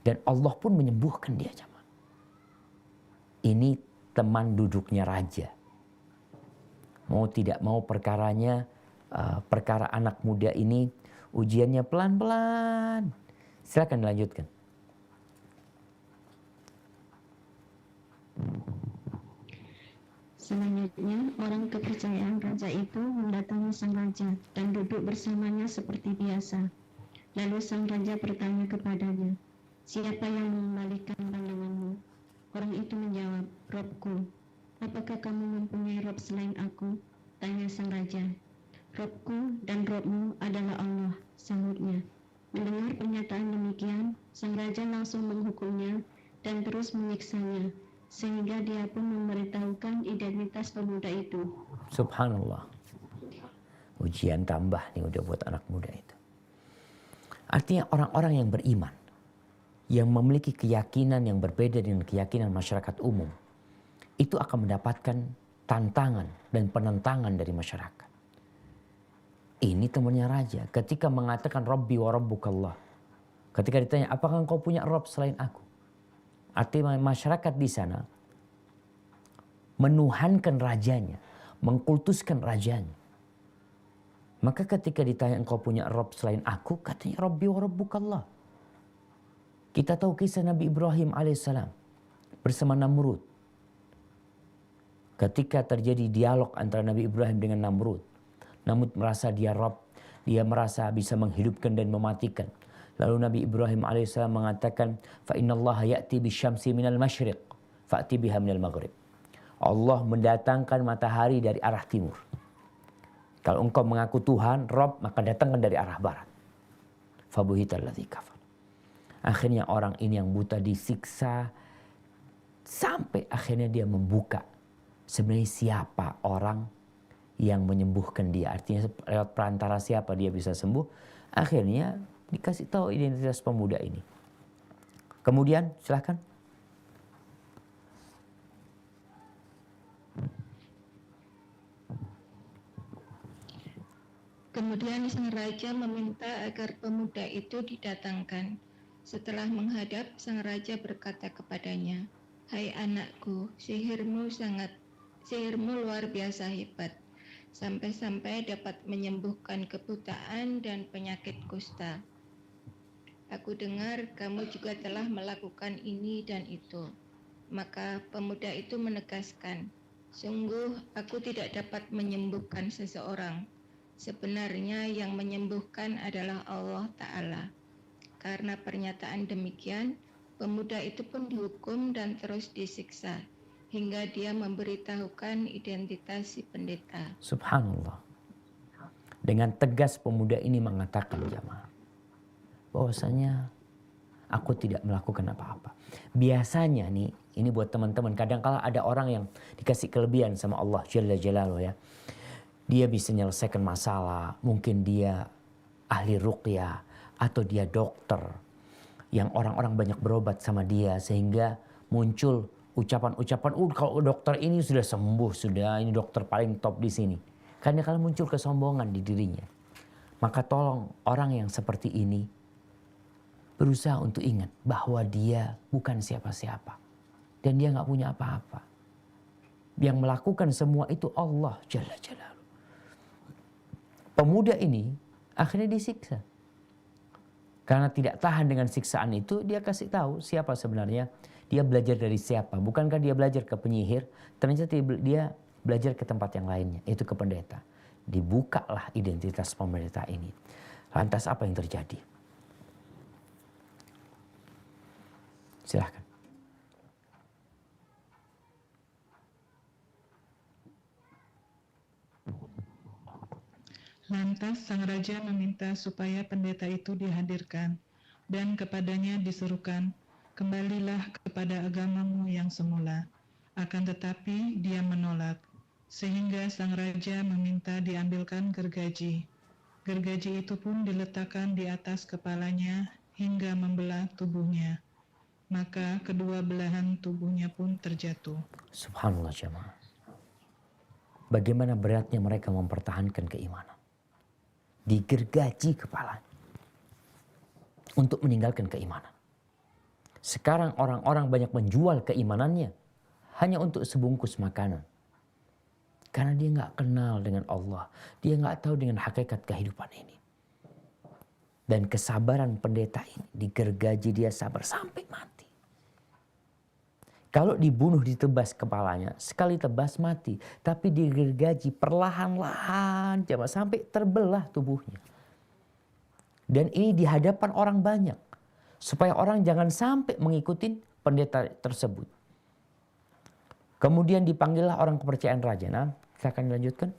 Dan Allah pun menyembuhkan dia jamaah. Ini teman duduknya raja. Mau tidak mau perkaranya, perkara anak muda ini ujiannya pelan-pelan. Silakan dilanjutkan. Selanjutnya, orang kepercayaan raja itu mendatangi sang raja dan duduk bersamanya seperti biasa. Lalu sang raja bertanya kepadanya, "Siapa yang mengembalikan pandanganmu?" Orang itu menjawab, "Robku." "Apakah kamu mempunyai Rob selain aku?" tanya sang raja. "Robku dan Robmu adalah Allah," sahutnya. Mendengar pernyataan demikian, sang raja langsung menghukumnya dan terus menyiksanya, sehingga dia pun memberitahukan identitas pemuda itu. Subhanallah. Ujian tambah nih udah buat anak muda itu. Artinya orang-orang yang beriman, yang memiliki keyakinan yang berbeda dengan keyakinan masyarakat umum, itu akan mendapatkan tantangan dan penentangan dari masyarakat. Ini temannya raja. Ketika mengatakan Rabbi wa Rabbukallah. Ketika ditanya, apakah engkau punya Rabb selain aku? Artinya masyarakat di sana menuhankan rajanya, mengkultuskan rajanya. Maka ketika ditanya engkau punya Rabb selain aku, katanya Rabbi wa Rabbukallah. Kita tahu kisah Nabi Ibrahim alaihissalam bersama Namrud. Ketika terjadi dialog antara Nabi Ibrahim dengan Namrud. Namrud merasa dia Rabb, dia merasa bisa menghidupkan dan mematikan. Lalu Nabi Ibrahim alaihissalam mengatakan, fa innallaha ya'ti bisyamsi minal masyriq, fa'ti biha minal maghrib. Allah mendatangkan matahari dari arah timur. Kalau engkau mengaku Tuhan, Rabb, maka datangkan dari arah barat. Fabuhital ladzi kafar. Akhirnya orang ini yang buta disiksa sampai akhirnya dia membuka sebenarnya siapa orang yang menyembuhkan dia. Artinya lewat perantara siapa dia bisa sembuh. Akhirnya dikasih tahu identitas pemuda ini. Kemudian silahkan. Kemudian sang raja meminta agar pemuda itu didatangkan. Setelah menghadap, sang raja berkata kepadanya, "Hai anakku, sihirmu luar biasa hebat, sampai-sampai dapat menyembuhkan kebutaan dan penyakit kusta. Aku dengar kamu juga telah melakukan ini dan itu." Maka pemuda itu menegaskan, "Sungguh aku tidak dapat menyembuhkan seseorang. Sebenarnya yang menyembuhkan adalah Allah Ta'ala." Karena pernyataan demikian, pemuda itu pun dihukum dan terus disiksa, hingga dia memberitahukan identitas si pendeta. Subhanallah. Dengan tegas pemuda ini mengatakan jamaah, bahwasanya aku tidak melakukan apa-apa. Biasanya nih, ini buat teman-teman, kadang-kala ada orang yang dikasih kelebihan sama Allah Jalla Jalaluhu ya. Dia bisa menyelesaikan masalah, mungkin dia ahli ruqyah, atau dia dokter yang orang-orang banyak berobat sama dia sehingga muncul ucapan-ucapan, kalau dokter ini sudah sembuh, sudah ini dokter paling top di sini. Karena kalau muncul kesombongan di dirinya. Maka tolong orang yang seperti ini berusaha untuk ingat bahwa dia bukan siapa-siapa dan dia nggak punya apa-apa. Yang melakukan semua itu Allah Jalla Jalaluhu. Pemuda ini akhirnya disiksa. Karena tidak tahan dengan siksaan itu, dia kasih tahu siapa sebenarnya. Dia belajar dari siapa. Bukankah dia belajar ke penyihir? Ternyata dia belajar ke tempat yang lainnya, yaitu ke pendeta. Dibukalah identitas pendeta ini. Lantas apa yang terjadi? Silahkan. Lantas sang raja meminta supaya pendeta itu dihadirkan dan kepadanya disuruhkan, "Kembalilah kepada agamamu yang semula." Akan tetapi dia menolak, sehingga sang raja meminta diambilkan gergaji. Gergaji itu pun diletakkan di atas kepalanya hingga membelah tubuhnya. Maka kedua belahan tubuhnya pun terjatuh. Subhanallah jemaah. Bagaimana beratnya mereka mempertahankan keimanan. Digergaji kepala untuk meninggalkan keimanan. Sekarang orang-orang banyak menjual keimanannya hanya untuk sebungkus makanan. Karena dia nggak kenal dengan Allah. Dia nggak tahu dengan hakikat kehidupan ini. Dan kesabaran pendeta ini digergaji, dia sabar sampai mati. Kalau dibunuh ditebas kepalanya, sekali tebas mati. Tapi digergaji perlahan-lahan sampai terbelah tubuhnya. Dan ini di hadapan orang banyak. Supaya orang jangan sampai mengikuti pendeta tersebut. Kemudian dipanggillah orang kepercayaan raja. Nah, saya akan lanjutkan.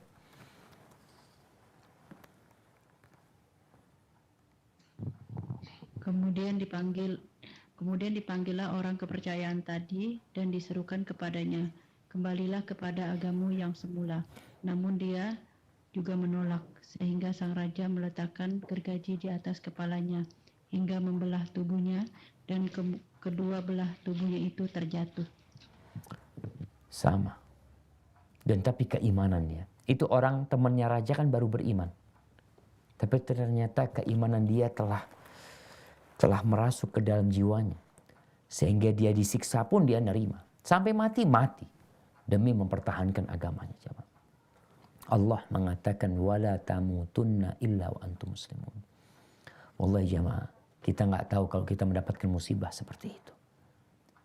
Kemudian dipanggillah orang kepercayaan tadi dan diserukan kepadanya, "Kembalilah kepada agamamu yang semula." Namun dia juga menolak, sehingga sang raja meletakkan gergaji di atas kepalanya hingga membelah tubuhnya dan kedua belah tubuhnya itu terjatuh. Sama. Dan tapi keimanannya. Itu orang temannya raja kan baru beriman. Tapi ternyata keimanan dia telah merasuk ke dalam jiwanya. Sehingga dia disiksa pun dia nerima. Sampai mati. Demi mempertahankan agamanya. Allah mengatakan wala tamutunna illa wa antum muslimun. Wallahi jamaah, kita nggak tahu kalau kita mendapatkan musibah seperti itu.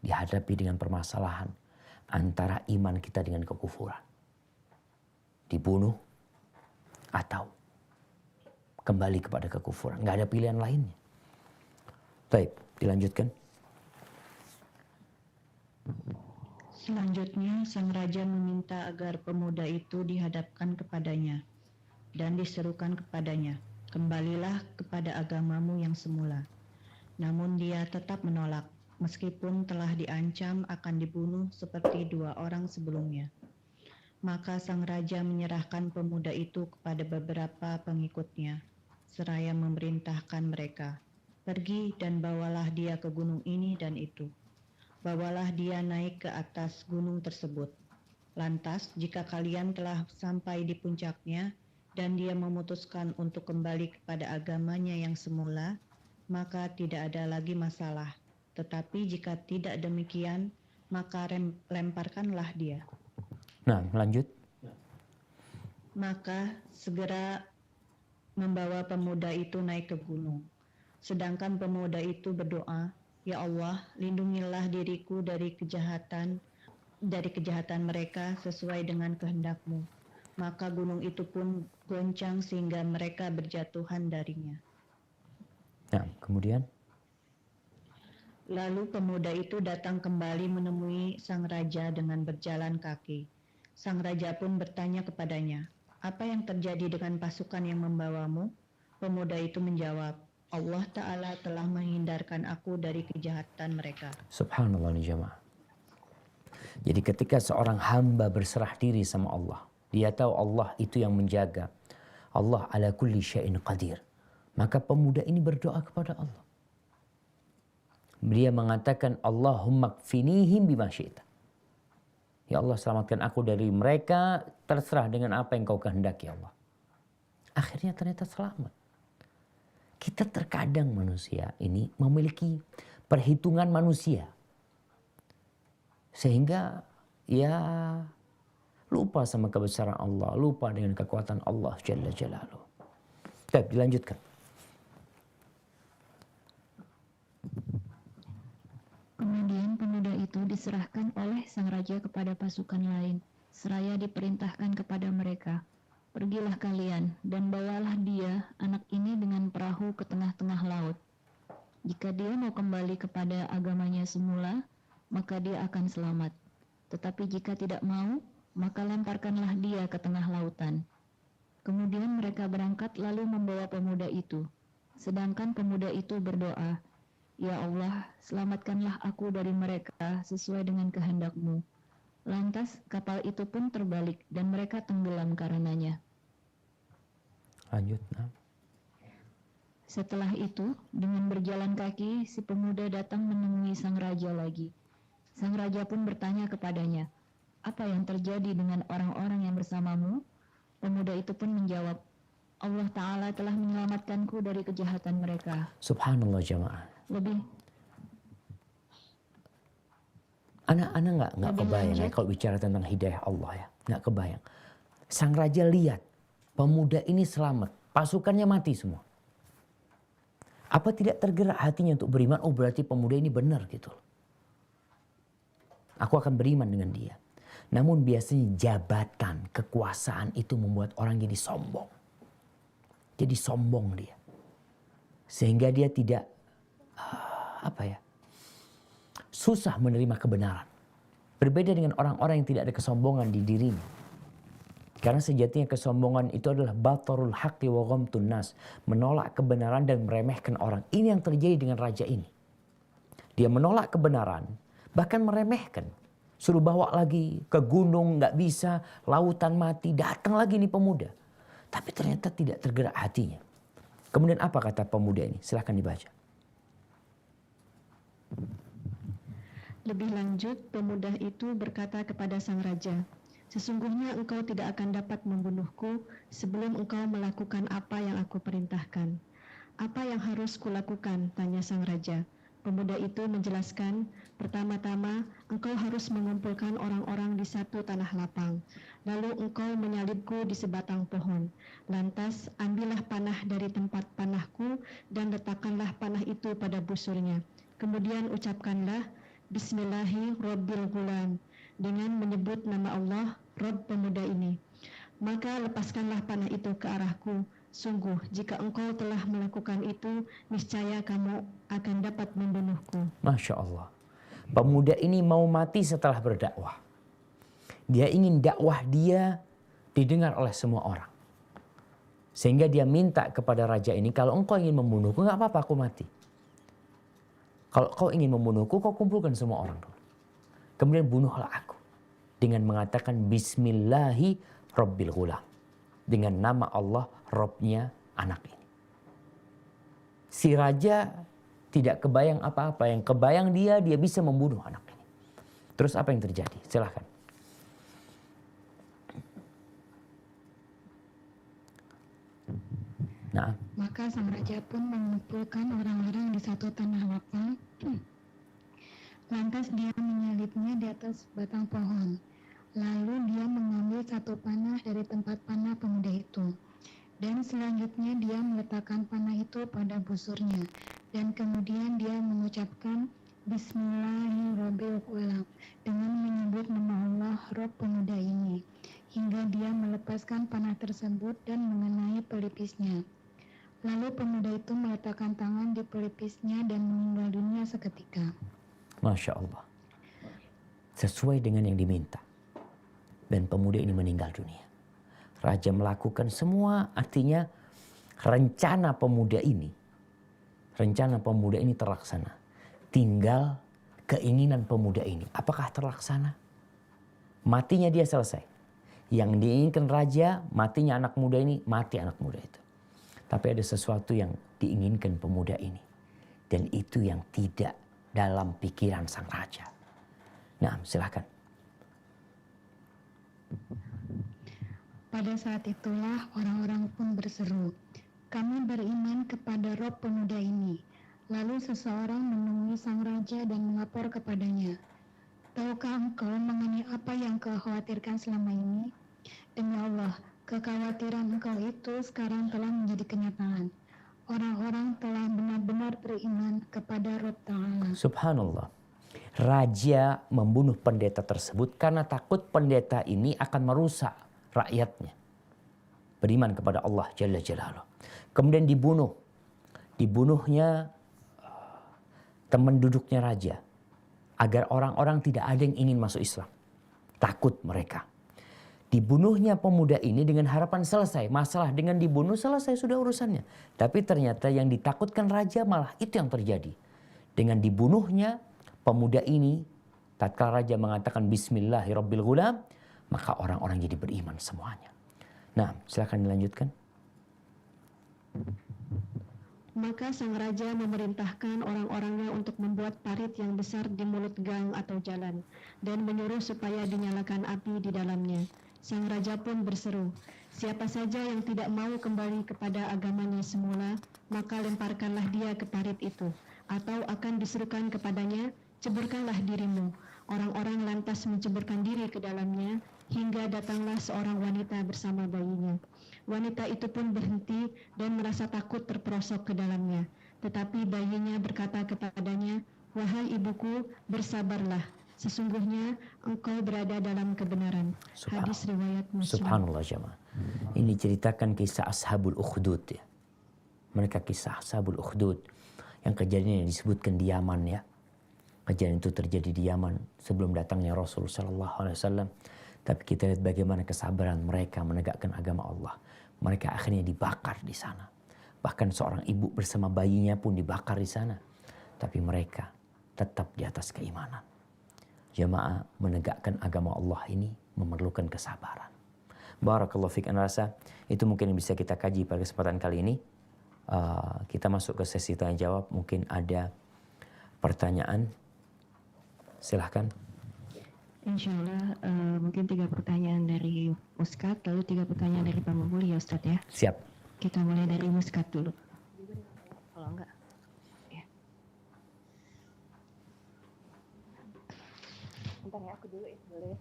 Dihadapi dengan permasalahan antara iman kita dengan kekufuran. Dibunuh atau kembali kepada kekufuran. Nggak ada pilihan lainnya. Baik, dilanjutkan. Selanjutnya, sang raja meminta agar pemuda itu dihadapkan kepadanya dan diserukan kepadanya, "Kembalilah kepada agamamu yang semula." Namun dia tetap menolak, meskipun telah diancam akan dibunuh seperti 2 orang sebelumnya. Maka sang raja menyerahkan pemuda itu kepada beberapa pengikutnya, seraya memerintahkan mereka, "Pergi dan bawalah dia ke gunung ini dan itu. Bawalah dia naik ke atas gunung tersebut. Lantas, jika kalian telah sampai di puncaknya dan dia memutuskan untuk kembali kepada agamanya yang semula, maka tidak ada lagi masalah. Tetapi jika tidak demikian, maka lemparkanlah dia." Nah, lanjut. Maka segera membawa pemuda itu naik ke gunung. Sedangkan pemuda itu berdoa, "Ya Allah, lindungilah diriku dari kejahatan mereka sesuai dengan kehendak-Mu." Maka gunung itu pun goncang sehingga mereka berjatuhan darinya. Nah, kemudian Lalu pemuda itu datang kembali menemui sang raja dengan berjalan kaki. Sang raja pun bertanya kepadanya, "Apa yang terjadi dengan pasukan yang membawamu?" Pemuda itu menjawab, "Allah Ta'ala telah menghindarkan aku dari kejahatan mereka." subhanallah nih jamaah. Jadi ketika seorang hamba berserah diri sama Allah, dia tahu Allah itu yang menjaga. Allah ala kulli syai'in qadir. Maka pemuda ini berdoa kepada Allah. Dia mengatakan, "Allahumma kfinihim bima syi'ta." Ya Allah, selamatkan aku dari mereka, terserah dengan apa yang kau kehendaki ya Allah. Akhirnya ternyata selamat. Kita terkadang manusia ini memiliki perhitungan manusia. Sehingga ya lupa sama kebesaran Allah, lupa dengan kekuatan Allah Jalla Jalaluh. Baik, dilanjutkan. Kemudian pemuda itu diserahkan oleh sang raja kepada pasukan lain, seraya diperintahkan kepada mereka, "Pergilah kalian dan bawalah dia, anak ini dengan perahu ke tengah-tengah laut. Jika dia mau kembali kepada agamanya semula, maka dia akan selamat. Tetapi jika tidak mau, maka lemparkanlah dia ke tengah lautan." Kemudian mereka berangkat lalu membawa pemuda itu. Sedangkan pemuda itu berdoa, "Ya Allah, selamatkanlah aku dari mereka sesuai dengan kehendak-Mu." Lantas kapal itu pun terbalik dan mereka tenggelam karenanya. Lanjut. Nah. Setelah itu, dengan berjalan kaki, si pemuda datang menemui sang raja lagi. Sang raja pun bertanya kepadanya, "Apa yang terjadi dengan orang-orang yang bersamamu?" Pemuda itu pun menjawab, "Allah Ta'ala telah menyelamatkanku dari kejahatan mereka." Subhanallah jamaah. Lebih Anak nggak kebayang ya kalau bicara tentang hidayah Allah ya. Nggak kebayang. Sang raja lihat pemuda ini selamat. Pasukannya mati semua. Apa tidak tergerak hatinya untuk beriman? Oh berarti pemuda ini benar gitu. Aku akan beriman dengan dia. Namun biasanya jabatan, kekuasaan itu membuat orang jadi sombong. Jadi sombong dia. Sehingga dia tidak susah menerima kebenaran. Berbeda dengan orang-orang yang tidak ada kesombongan di dirinya. Karena sejatinya kesombongan itu adalah batarul haqqi wa ghamtun nas. Menolak kebenaran dan meremehkan orang. Ini yang terjadi dengan raja ini. Dia menolak kebenaran, bahkan meremehkan. Suruh bawa lagi ke gunung, nggak bisa, lautan mati, datang lagi nih pemuda. Tapi ternyata tidak tergerak hatinya. Kemudian apa kata pemuda ini? Silahkan dibaca. Lebih lanjut, pemuda itu berkata kepada sang raja, Sesungguhnya engkau tidak akan dapat membunuhku sebelum engkau melakukan apa yang aku perintahkan. Apa yang harus kulakukan? Tanya sang raja. Pemuda itu menjelaskan, pertama-tama engkau harus mengumpulkan orang-orang di satu tanah lapang. Lalu engkau menyalibku di sebatang pohon. Lantas ambillah panah dari tempat panahku dan letakkanlah panah itu pada busurnya. Kemudian ucapkanlah, Bismillahirrabbilgulam, dengan menyebut nama Allah, Rabb pemuda ini. Maka lepaskanlah panah itu ke arahku. Sungguh, jika engkau telah melakukan itu, niscaya kamu akan dapat membunuhku. Masya Allah. Pemuda ini mau mati setelah berdakwah. Dia ingin dakwah dia didengar oleh semua orang. Sehingga dia minta kepada raja ini, kalau engkau ingin membunuhku, nggak apa-apa aku mati. Kalau kau ingin membunuhku, kau kumpulkan semua orang dulu. Kemudian bunuhlah aku. Dengan mengatakan Bismillahi Rabbil Ghulam. Dengan nama Allah, Robnya anak ini. Si raja tidak kebayang apa-apa. Yang kebayang dia bisa membunuh anak ini. Terus apa yang terjadi? Silahkan. Nah. Maka sang raja pun mengumpulkan orang-orang di satu tanah lapang. Lantas dia menyalibnya di atas batang pohon. Lalu dia mengambil satu panah dari tempat panah pemuda itu. Dan selanjutnya dia meletakkan panah itu pada busurnya. Dan kemudian dia mengucapkan Bismillahirrahmanirrahim dengan menyebut nama Allah Rabb pemuda ini. Hingga dia melepaskan panah tersebut dan mengenai pelipisnya. Lalu pemuda itu meletakkan tangan di pelipisnya dan meninggal dunia seketika. Masya Allah. Sesuai dengan yang diminta. Dan pemuda ini meninggal dunia. Raja melakukan semua, artinya rencana pemuda ini terlaksana. Tinggal keinginan pemuda ini. Apakah terlaksana? Matinya dia selesai. Yang diinginkan raja, matinya anak muda ini, mati anak muda itu. Tapi ada sesuatu yang diinginkan pemuda ini. Dan itu yang tidak dalam pikiran sang raja. Nah, silakan. Pada saat itulah orang-orang pun berseru, kami beriman kepada Rob pemuda ini. Lalu seseorang menemui sang raja dan melapor kepadanya, tahukah engkau mengenai apa yang kau khawatirkan selama ini? Demi Allah, kekhawatiran engkau itu sekarang telah menjadi kenyataan. Orang-orang telah benar-benar beriman kepada Rabb Ta'ala. Subhanallah. Raja membunuh pendeta tersebut karena takut pendeta ini akan merusak rakyatnya. Beriman kepada Allah Jalla Jalaluh. Kemudian dibunuh. Dibunuhnya teman duduknya raja. Agar orang-orang tidak ada yang ingin masuk Islam. Takut mereka. Dibunuhnya pemuda ini dengan harapan selesai. Masalah dengan dibunuh selesai sudah urusannya. Tapi ternyata yang ditakutkan raja malah itu yang terjadi. Dengan dibunuhnya pemuda ini, tatkala raja mengatakan Bismillahirrahmanirrahim, maka orang-orang jadi beriman semuanya. Nah, silakan dilanjutkan. Maka sang raja memerintahkan orang-orangnya untuk membuat parit yang besar di mulut gang atau jalan dan menyuruh supaya dinyalakan api di dalamnya. Sang raja pun berseru, siapa saja yang tidak mau kembali kepada agamanya semula, maka lemparkanlah dia ke parit itu, atau akan diserukan kepadanya, ceburkanlah dirimu. Orang-orang lantas menceburkan diri ke dalamnya, hingga datanglah seorang wanita bersama bayinya. Wanita itu pun berhenti dan merasa takut terperosok ke dalamnya. Tetapi bayinya berkata kepadanya, wahai ibuku, bersabarlah. Sesungguhnya engkau berada dalam kebenaran. Hadis riwayat Muslim. Subhanallah jemaah. Ini ceritakan kisah Ashabul Ukhdud ya. Mereka kisah Ashabul Ukhdud yang kejadian yang disebutkan di Yaman ya. Kejadian itu terjadi di Yaman sebelum datangnya Rasul sallallahu alaihi wasallam. Tapi kita lihat bagaimana kesabaran mereka menegakkan agama Allah. Mereka akhirnya dibakar di sana. Bahkan seorang ibu bersama bayinya pun dibakar di sana. Tapi mereka tetap di atas keimanan. Jamaah, menegakkan agama Allah ini memerlukan kesabaran. Barakallahu fiik. Ana rasa itu mungkin yang bisa kita kaji pada kesempatan kali ini. Kita masuk ke sesi tanya jawab. Mungkin ada pertanyaan. Silahkan. Insya Allah mungkin 3 pertanyaan dari Muskat, lalu 3 pertanyaan dari Pak Mubul ya Ustadz ya. Siap. Kita mulai dari Muskat dulu. Kalau enggak, ya. Bentar ya, aku dulu ya, boleh.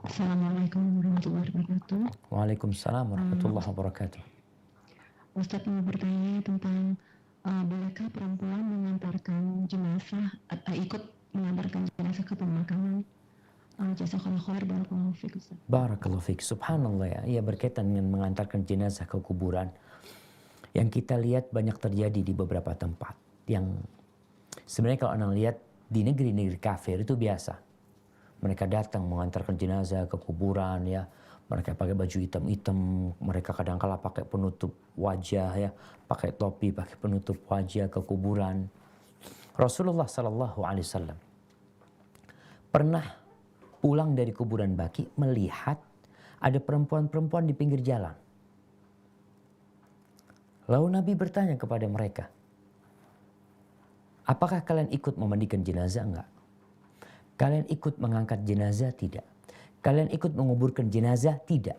Assalamualaikum warahmatullahi wabarakatuh. Waalaikumsalam warahmatullahi wabarakatuh. Ustadz mau bertanya tentang bolehkah perempuan mengantarkan jenazah atau ikut mengantarkan jenazah ke pemakaman? Jazakallahu khair, barakallahu fiik Ustaz. Barakallahu fiik. Subhanallah ya. Ia berkaitan dengan mengantarkan jenazah ke kuburan. Yang kita lihat banyak terjadi di beberapa tempat. Yang sebenarnya kalau anda lihat di negeri-negeri kafir itu biasa. Mereka datang mengantarkan jenazah ke kuburan ya. Mereka pakai baju hitam-hitam, mereka kadang-kala pakai penutup wajah ya, pakai topi, pakai penutup wajah ke kuburan. Rasulullah Sallallahu Alaihi Wasallam pernah pulang dari kuburan Baqi melihat ada perempuan-perempuan di pinggir jalan. Lalu Nabi bertanya kepada mereka, apakah kalian ikut memandikan jenazah? Enggak. Kalian ikut mengangkat jenazah? Tidak. Kalian ikut menguburkan jenazah? Tidak.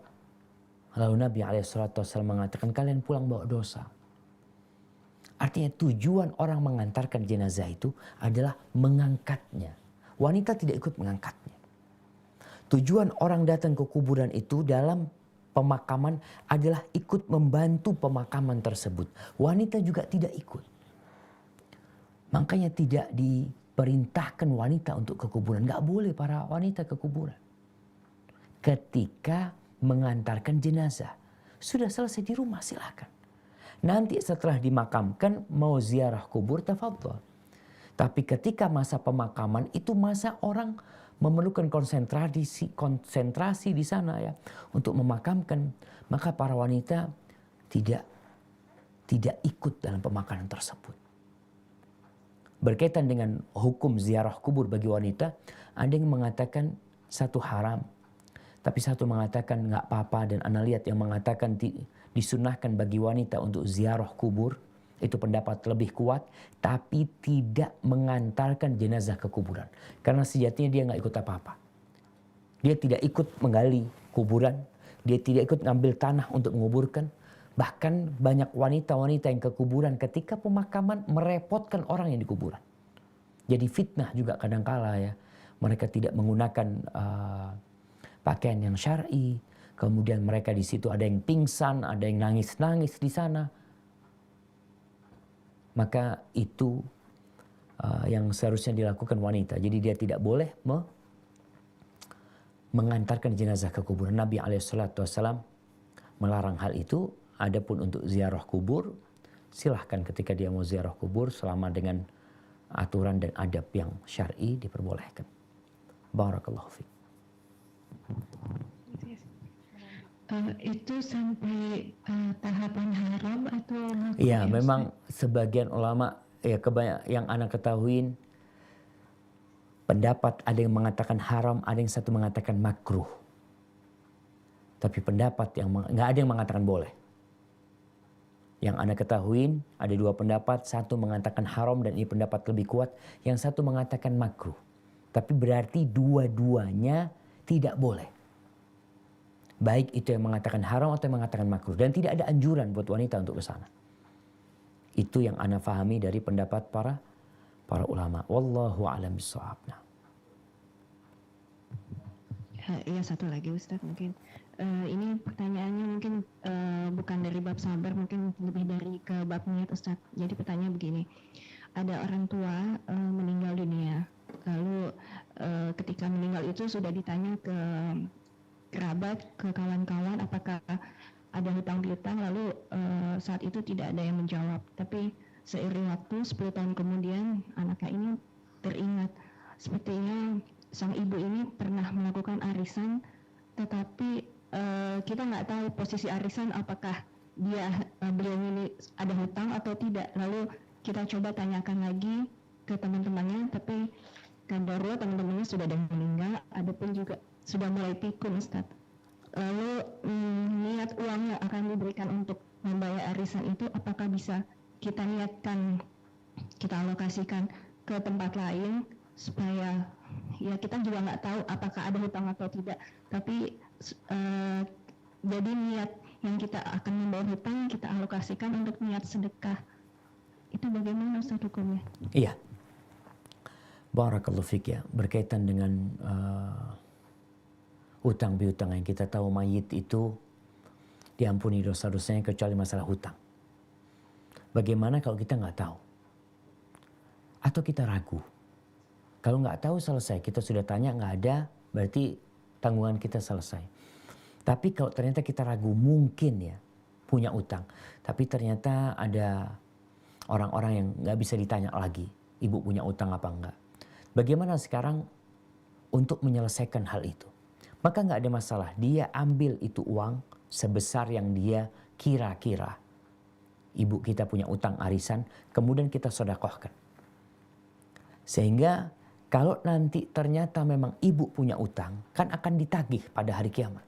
Lalu Nabi SAW mengatakan kalian pulang bawa dosa. Artinya tujuan orang mengantarkan jenazah itu adalah mengangkatnya. Wanita tidak ikut mengangkatnya. Tujuan orang datang ke kuburan itu dalam pemakaman adalah ikut membantu pemakaman tersebut. Wanita juga tidak ikut. Makanya tidak diperintahkan wanita untuk ke kuburan. Gak boleh para wanita ke kuburan. Ketika mengantarkan jenazah. Sudah selesai di rumah silahkan. Nanti setelah dimakamkan mau ziarah kubur tafadhol. Tapi ketika masa pemakaman itu masa orang memerlukan konsentrasi di sana ya. Untuk memakamkan. Maka para wanita tidak ikut dalam pemakaman tersebut. Berkaitan dengan hukum ziarah kubur bagi wanita. Ada yang mengatakan satu haram. Tapi satu mengatakan nggak apa-apa dan anda lihat yang mengatakan disunahkan bagi wanita untuk ziarah kubur. Itu pendapat lebih kuat. Tapi tidak mengantarkan jenazah ke kuburan. Karena sejatinya dia nggak ikut apa-apa. Dia tidak ikut menggali kuburan. Dia tidak ikut ngambil tanah untuk menguburkan. Bahkan banyak wanita-wanita yang ke kuburan ketika pemakaman merepotkan orang yang di kuburan. Jadi fitnah juga kadangkala ya. Mereka tidak menggunakan pakaian yang syar'i, kemudian mereka di situ ada yang pingsan, ada yang nangis-nangis di sana. Maka itu yang seharusnya dilakukan wanita. Jadi dia tidak boleh mengantarkan jenazah ke kuburan. Nabi SAW melarang hal itu. Adapun untuk ziarah kubur, silahkan ketika dia mau ziarah kubur selama dengan aturan dan adab yang syar'i diperbolehkan. Barakallahu fiik. Itu sampai tahapan haram atau makruh? Ya, memang sebagian ulama ya yang anak ketahuin pendapat ada yang mengatakan haram, ada yang satu mengatakan makruh. Tapi pendapat yang nggak ada yang mengatakan boleh. Yang anak ketahuin ada dua pendapat, satu mengatakan haram dan ini pendapat lebih kuat, yang satu mengatakan makruh. Tapi berarti dua-duanya tidak boleh. Baik itu yang mengatakan haram atau yang mengatakan makruh. Dan tidak ada anjuran buat wanita untuk ke sana. Itu yang ana fahami dari pendapat para ulama. Wallahu a'lam bishawab. Iya, satu lagi Ustadz mungkin. Ini pertanyaannya mungkin bukan dari bab sabar, mungkin lebih dari ke bab niat Ustadz. Jadi pertanyaan begini. Ada orang tua meninggal dunia. Lalu ketika meninggal itu sudah ditanya ke kerabat, ke kawan-kawan apakah ada hutang piutang, lalu saat itu tidak ada yang menjawab. Tapi seiring waktu 10 tahun kemudian anaknya ini teringat sepertinya sang ibu ini pernah melakukan arisan, tetapi kita nggak tahu posisi arisan apakah beliau ini ada hutang atau tidak. Lalu kita coba tanyakan lagi ke teman-temannya, tapi kabarnya teman-temannya sudah ada yang meninggal, ada pun juga sudah mulai pikun Ustaz. Lalu niat uang yang akan diberikan untuk membayar arisan itu apakah bisa kita niatkan, kita alokasikan ke tempat lain supaya ya kita juga nggak tahu apakah ada hutang atau tidak, tapi jadi niat yang kita akan membayar hutang kita alokasikan untuk niat sedekah. Itu bagaimana Ustaz hukumnya? Iya. Barakallahu fik ya. Berkaitan dengan hutang piutang yang kita tahu mayit itu diampuni dosa-dosanya kecuali masalah hutang. Bagaimana kalau kita nggak tahu? Atau kita ragu? Kalau nggak tahu selesai, kita sudah tanya nggak ada, berarti tanggungan kita selesai. Tapi kalau ternyata kita ragu, mungkin ya punya utang. Tapi ternyata ada orang-orang yang nggak bisa ditanya lagi, ibu punya utang apa enggak. Bagaimana sekarang untuk menyelesaikan hal itu? Maka nggak ada masalah, dia ambil itu uang sebesar yang dia kira-kira. Ibu kita punya utang arisan, kemudian kita sedekahkan. Sehingga kalau nanti ternyata memang ibu punya utang, kan akan ditagih pada hari kiamat.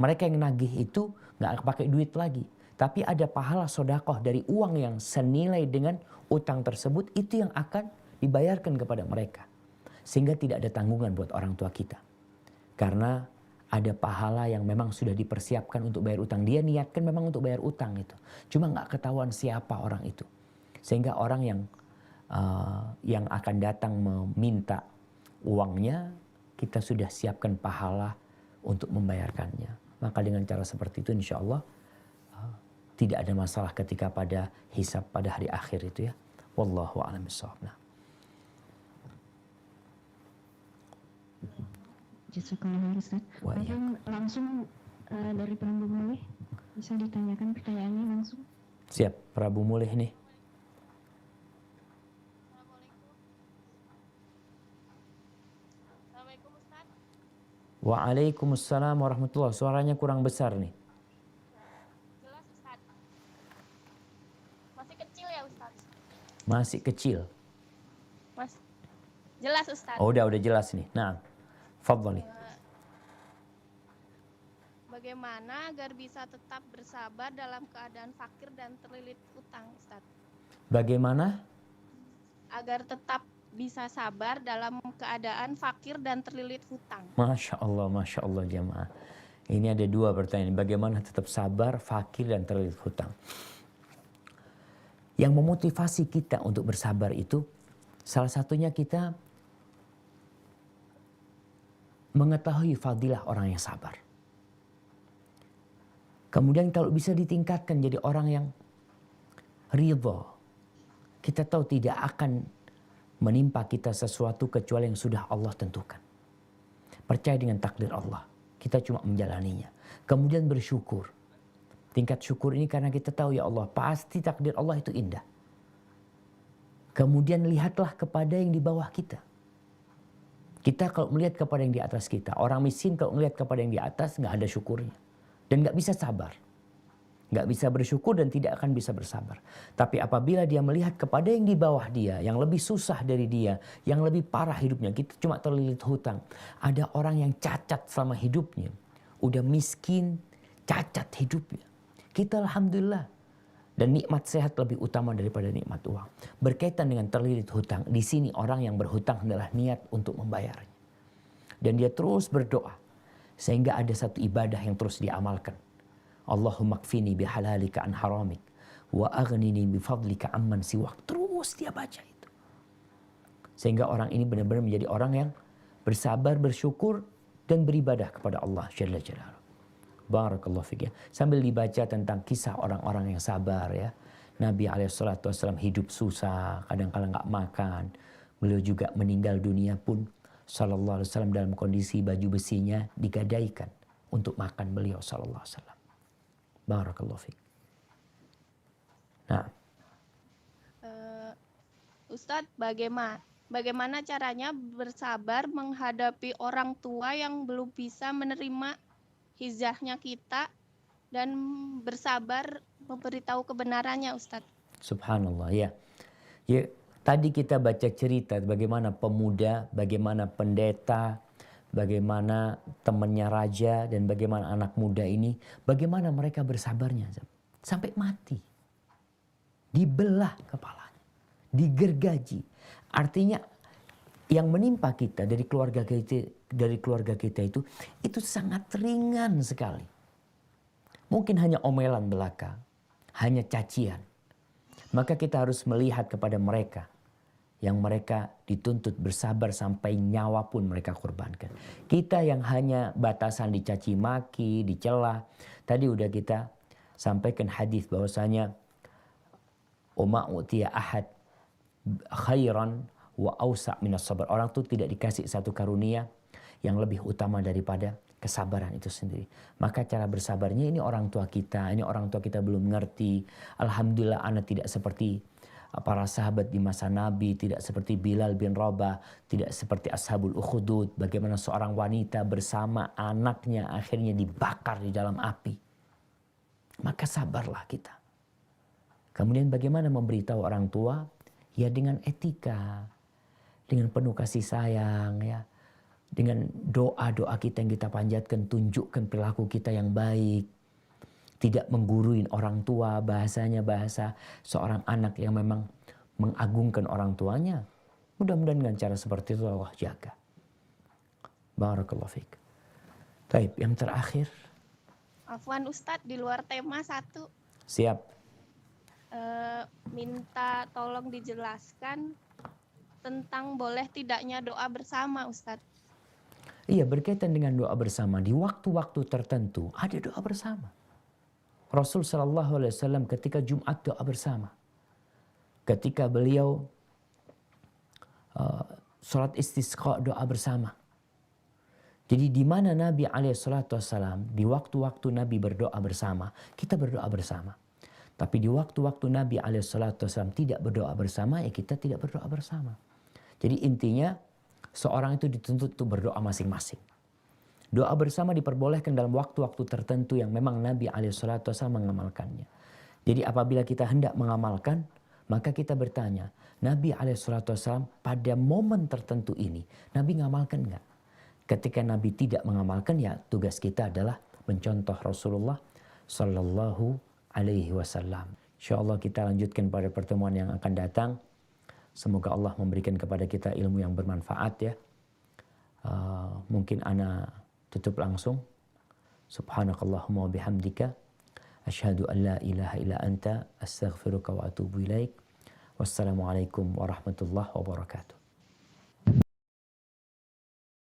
Mereka yang nagih itu nggak pakai duit lagi. Tapi ada pahala sedekah dari uang yang senilai dengan utang tersebut, itu yang akan dibayarkan kepada mereka. Sehingga tidak ada tanggungan buat orang tua kita. Karena ada pahala yang memang sudah dipersiapkan untuk bayar utang. Dia niatkan memang untuk bayar utang itu. Cuma nggak ketahuan siapa orang itu. Sehingga orang yang akan datang meminta uangnya, kita sudah siapkan pahala untuk membayarkannya. Maka dengan cara seperti itu insya Allah tidak ada masalah ketika pada hisab pada hari akhir itu ya. Wallahu a'lam bishawab. Jazakallahu Ustaz. Mungkin langsung dari Prabu Mulih bisa ditanyakan pertanyaannya langsung. Siap, Prabu Mulih nih. Assalamualaikum Ustaz. Waalaikumsalam warahmatullahi. Suaranya kurang besar nih. Jelas Ustaz. Masih kecil ya Ustaz? Masih kecil. Mas. Jelas Ustaz. Oh, udah jelas nih. Nah, fadhali. Bagaimana agar bisa tetap bersabar dalam keadaan fakir dan terlilit utang, Ustaz? Bagaimana? Agar tetap bisa sabar dalam keadaan fakir dan terlilit hutang. Masya Allah jamaah. Ini ada dua pertanyaan. Bagaimana tetap sabar, fakir, dan terlilit hutang? Yang memotivasi kita untuk bersabar itu, salah satunya kita mengetahui fadilah orang yang sabar. Kemudian kalau bisa ditingkatkan jadi orang yang ridha. Kita tahu tidak akan menimpa kita sesuatu kecuali yang sudah Allah tentukan. Percaya dengan takdir Allah. Kita cuma menjalaninya. Kemudian bersyukur. Tingkat syukur ini karena kita tahu ya Allah, pasti takdir Allah itu indah. Kemudian lihatlah kepada yang di bawah kita. Kita kalau melihat kepada yang di atas kita, orang miskin kalau melihat kepada yang di atas nggak ada syukurnya. Dan nggak bisa sabar. Nggak bisa bersyukur dan tidak akan bisa bersabar. Tapi apabila dia melihat kepada yang di bawah dia, yang lebih susah dari dia, yang lebih parah hidupnya, kita cuma terlilit hutang. Ada orang yang cacat selama hidupnya. Udah miskin, cacat hidupnya. Kita alhamdulillah. Dan nikmat sehat lebih utama daripada nikmat uang. Berkaitan dengan terlilit hutang, di sini orang yang berhutang adalah niat untuk membayarnya. Dan dia terus berdoa. Sehingga ada satu ibadah yang terus diamalkan. Allahumma kfini bihalalika an haramik. Wa aghnini bifadlika amman siwak. Terus dia baca itu. Sehingga orang ini benar-benar menjadi orang yang bersabar, bersyukur, dan beribadah kepada Allah Jalla Jalaluhu. Barakallahu fiik ya. Sambil dibaca tentang kisah orang-orang yang sabar ya. Nabi SAW hidup susah, kadang-kadang nggak makan. Beliau juga meninggal dunia pun Sallallahu Alaihi Wasallam dalam kondisi baju besinya digadaikan untuk makan beliau Sallallahu Alaihi Wasallam. Barakallahu fiik. Nah, Ustadz, bagaimana caranya bersabar menghadapi orang tua yang belum bisa menerima hijrahnya kita dan bersabar memberitahu kebenarannya, Ustadz? Subhanallah ya. Ya. Tadi kita baca cerita bagaimana pemuda, bagaimana pendeta, bagaimana temannya raja, dan bagaimana anak muda ini, bagaimana mereka bersabarnya sampai mati. Dibelah kepalanya, digergaji. Artinya yang menimpa kita dari keluarga kita itu sangat ringan sekali. Mungkin hanya omelan belaka, hanya cacian. Maka kita harus melihat kepada mereka yang mereka dituntut bersabar sampai nyawa pun mereka korbankan. Kita yang hanya batasan dicaci maki, dicela. Tadi udah kita sampaikan hadis bahwasanya Uma utiya ahad khairan wa ausa' minas sabar. Orang tuh tidak dikasih satu karunia yang lebih utama daripada kesabaran itu sendiri. Maka cara bersabarnya ini orang tua kita belum ngerti. Alhamdulillah anak tidak seperti para sahabat di masa Nabi, tidak seperti Bilal bin Rabah, tidak seperti Ashabul Ukhdud, bagaimana seorang wanita bersama anaknya akhirnya dibakar di dalam api. Maka sabarlah kita. Kemudian bagaimana memberitahu orang tua? Ya dengan etika, dengan penuh kasih sayang, ya, dengan doa-doa kita yang kita panjatkan, tunjukkan perilaku kita yang baik. Tidak mengguruin orang tua, bahasanya bahasa seorang anak yang memang mengagungkan orang tuanya. Mudah-mudahan dengan cara seperti itu Allah jaga. Barakallahu fiik. Baik, yang terakhir. Afwan Ustadz, di luar tema satu. Siap. Minta tolong dijelaskan tentang boleh tidaknya doa bersama, Ustadz. Iya, berkaitan dengan doa bersama. Di waktu-waktu tertentu ada doa bersama. Rasul SAW ketika Jumat doa bersama. Ketika beliau sholat istisqa doa bersama. Jadi di mana Nabi SAW di waktu-waktu Nabi berdoa bersama, kita berdoa bersama. Tapi di waktu-waktu Nabi SAW tidak berdoa bersama, ya kita tidak berdoa bersama. Jadi intinya seorang itu dituntut untuk berdoa masing-masing. Doa bersama diperbolehkan dalam waktu-waktu tertentu yang memang Nabi SAW mengamalkannya. Jadi apabila kita hendak mengamalkan, maka kita bertanya, Nabi SAW pada momen tertentu ini, Nabi ngamalkan enggak? Ketika Nabi tidak mengamalkan, ya tugas kita adalah mencontoh Rasulullah Sallallahu Alaihi Wasallam. InsyaAllah kita lanjutkan pada pertemuan yang akan datang. Semoga Allah memberikan kepada kita ilmu yang bermanfaat ya. Mungkin ana tutup langsung. Subhanakallahumma wa bihamdika. Asyhadu an la ilaha illa anta astaghfiruka wa atubu ilaik. Wassalamualaikum warahmatullahi wabarakatuh.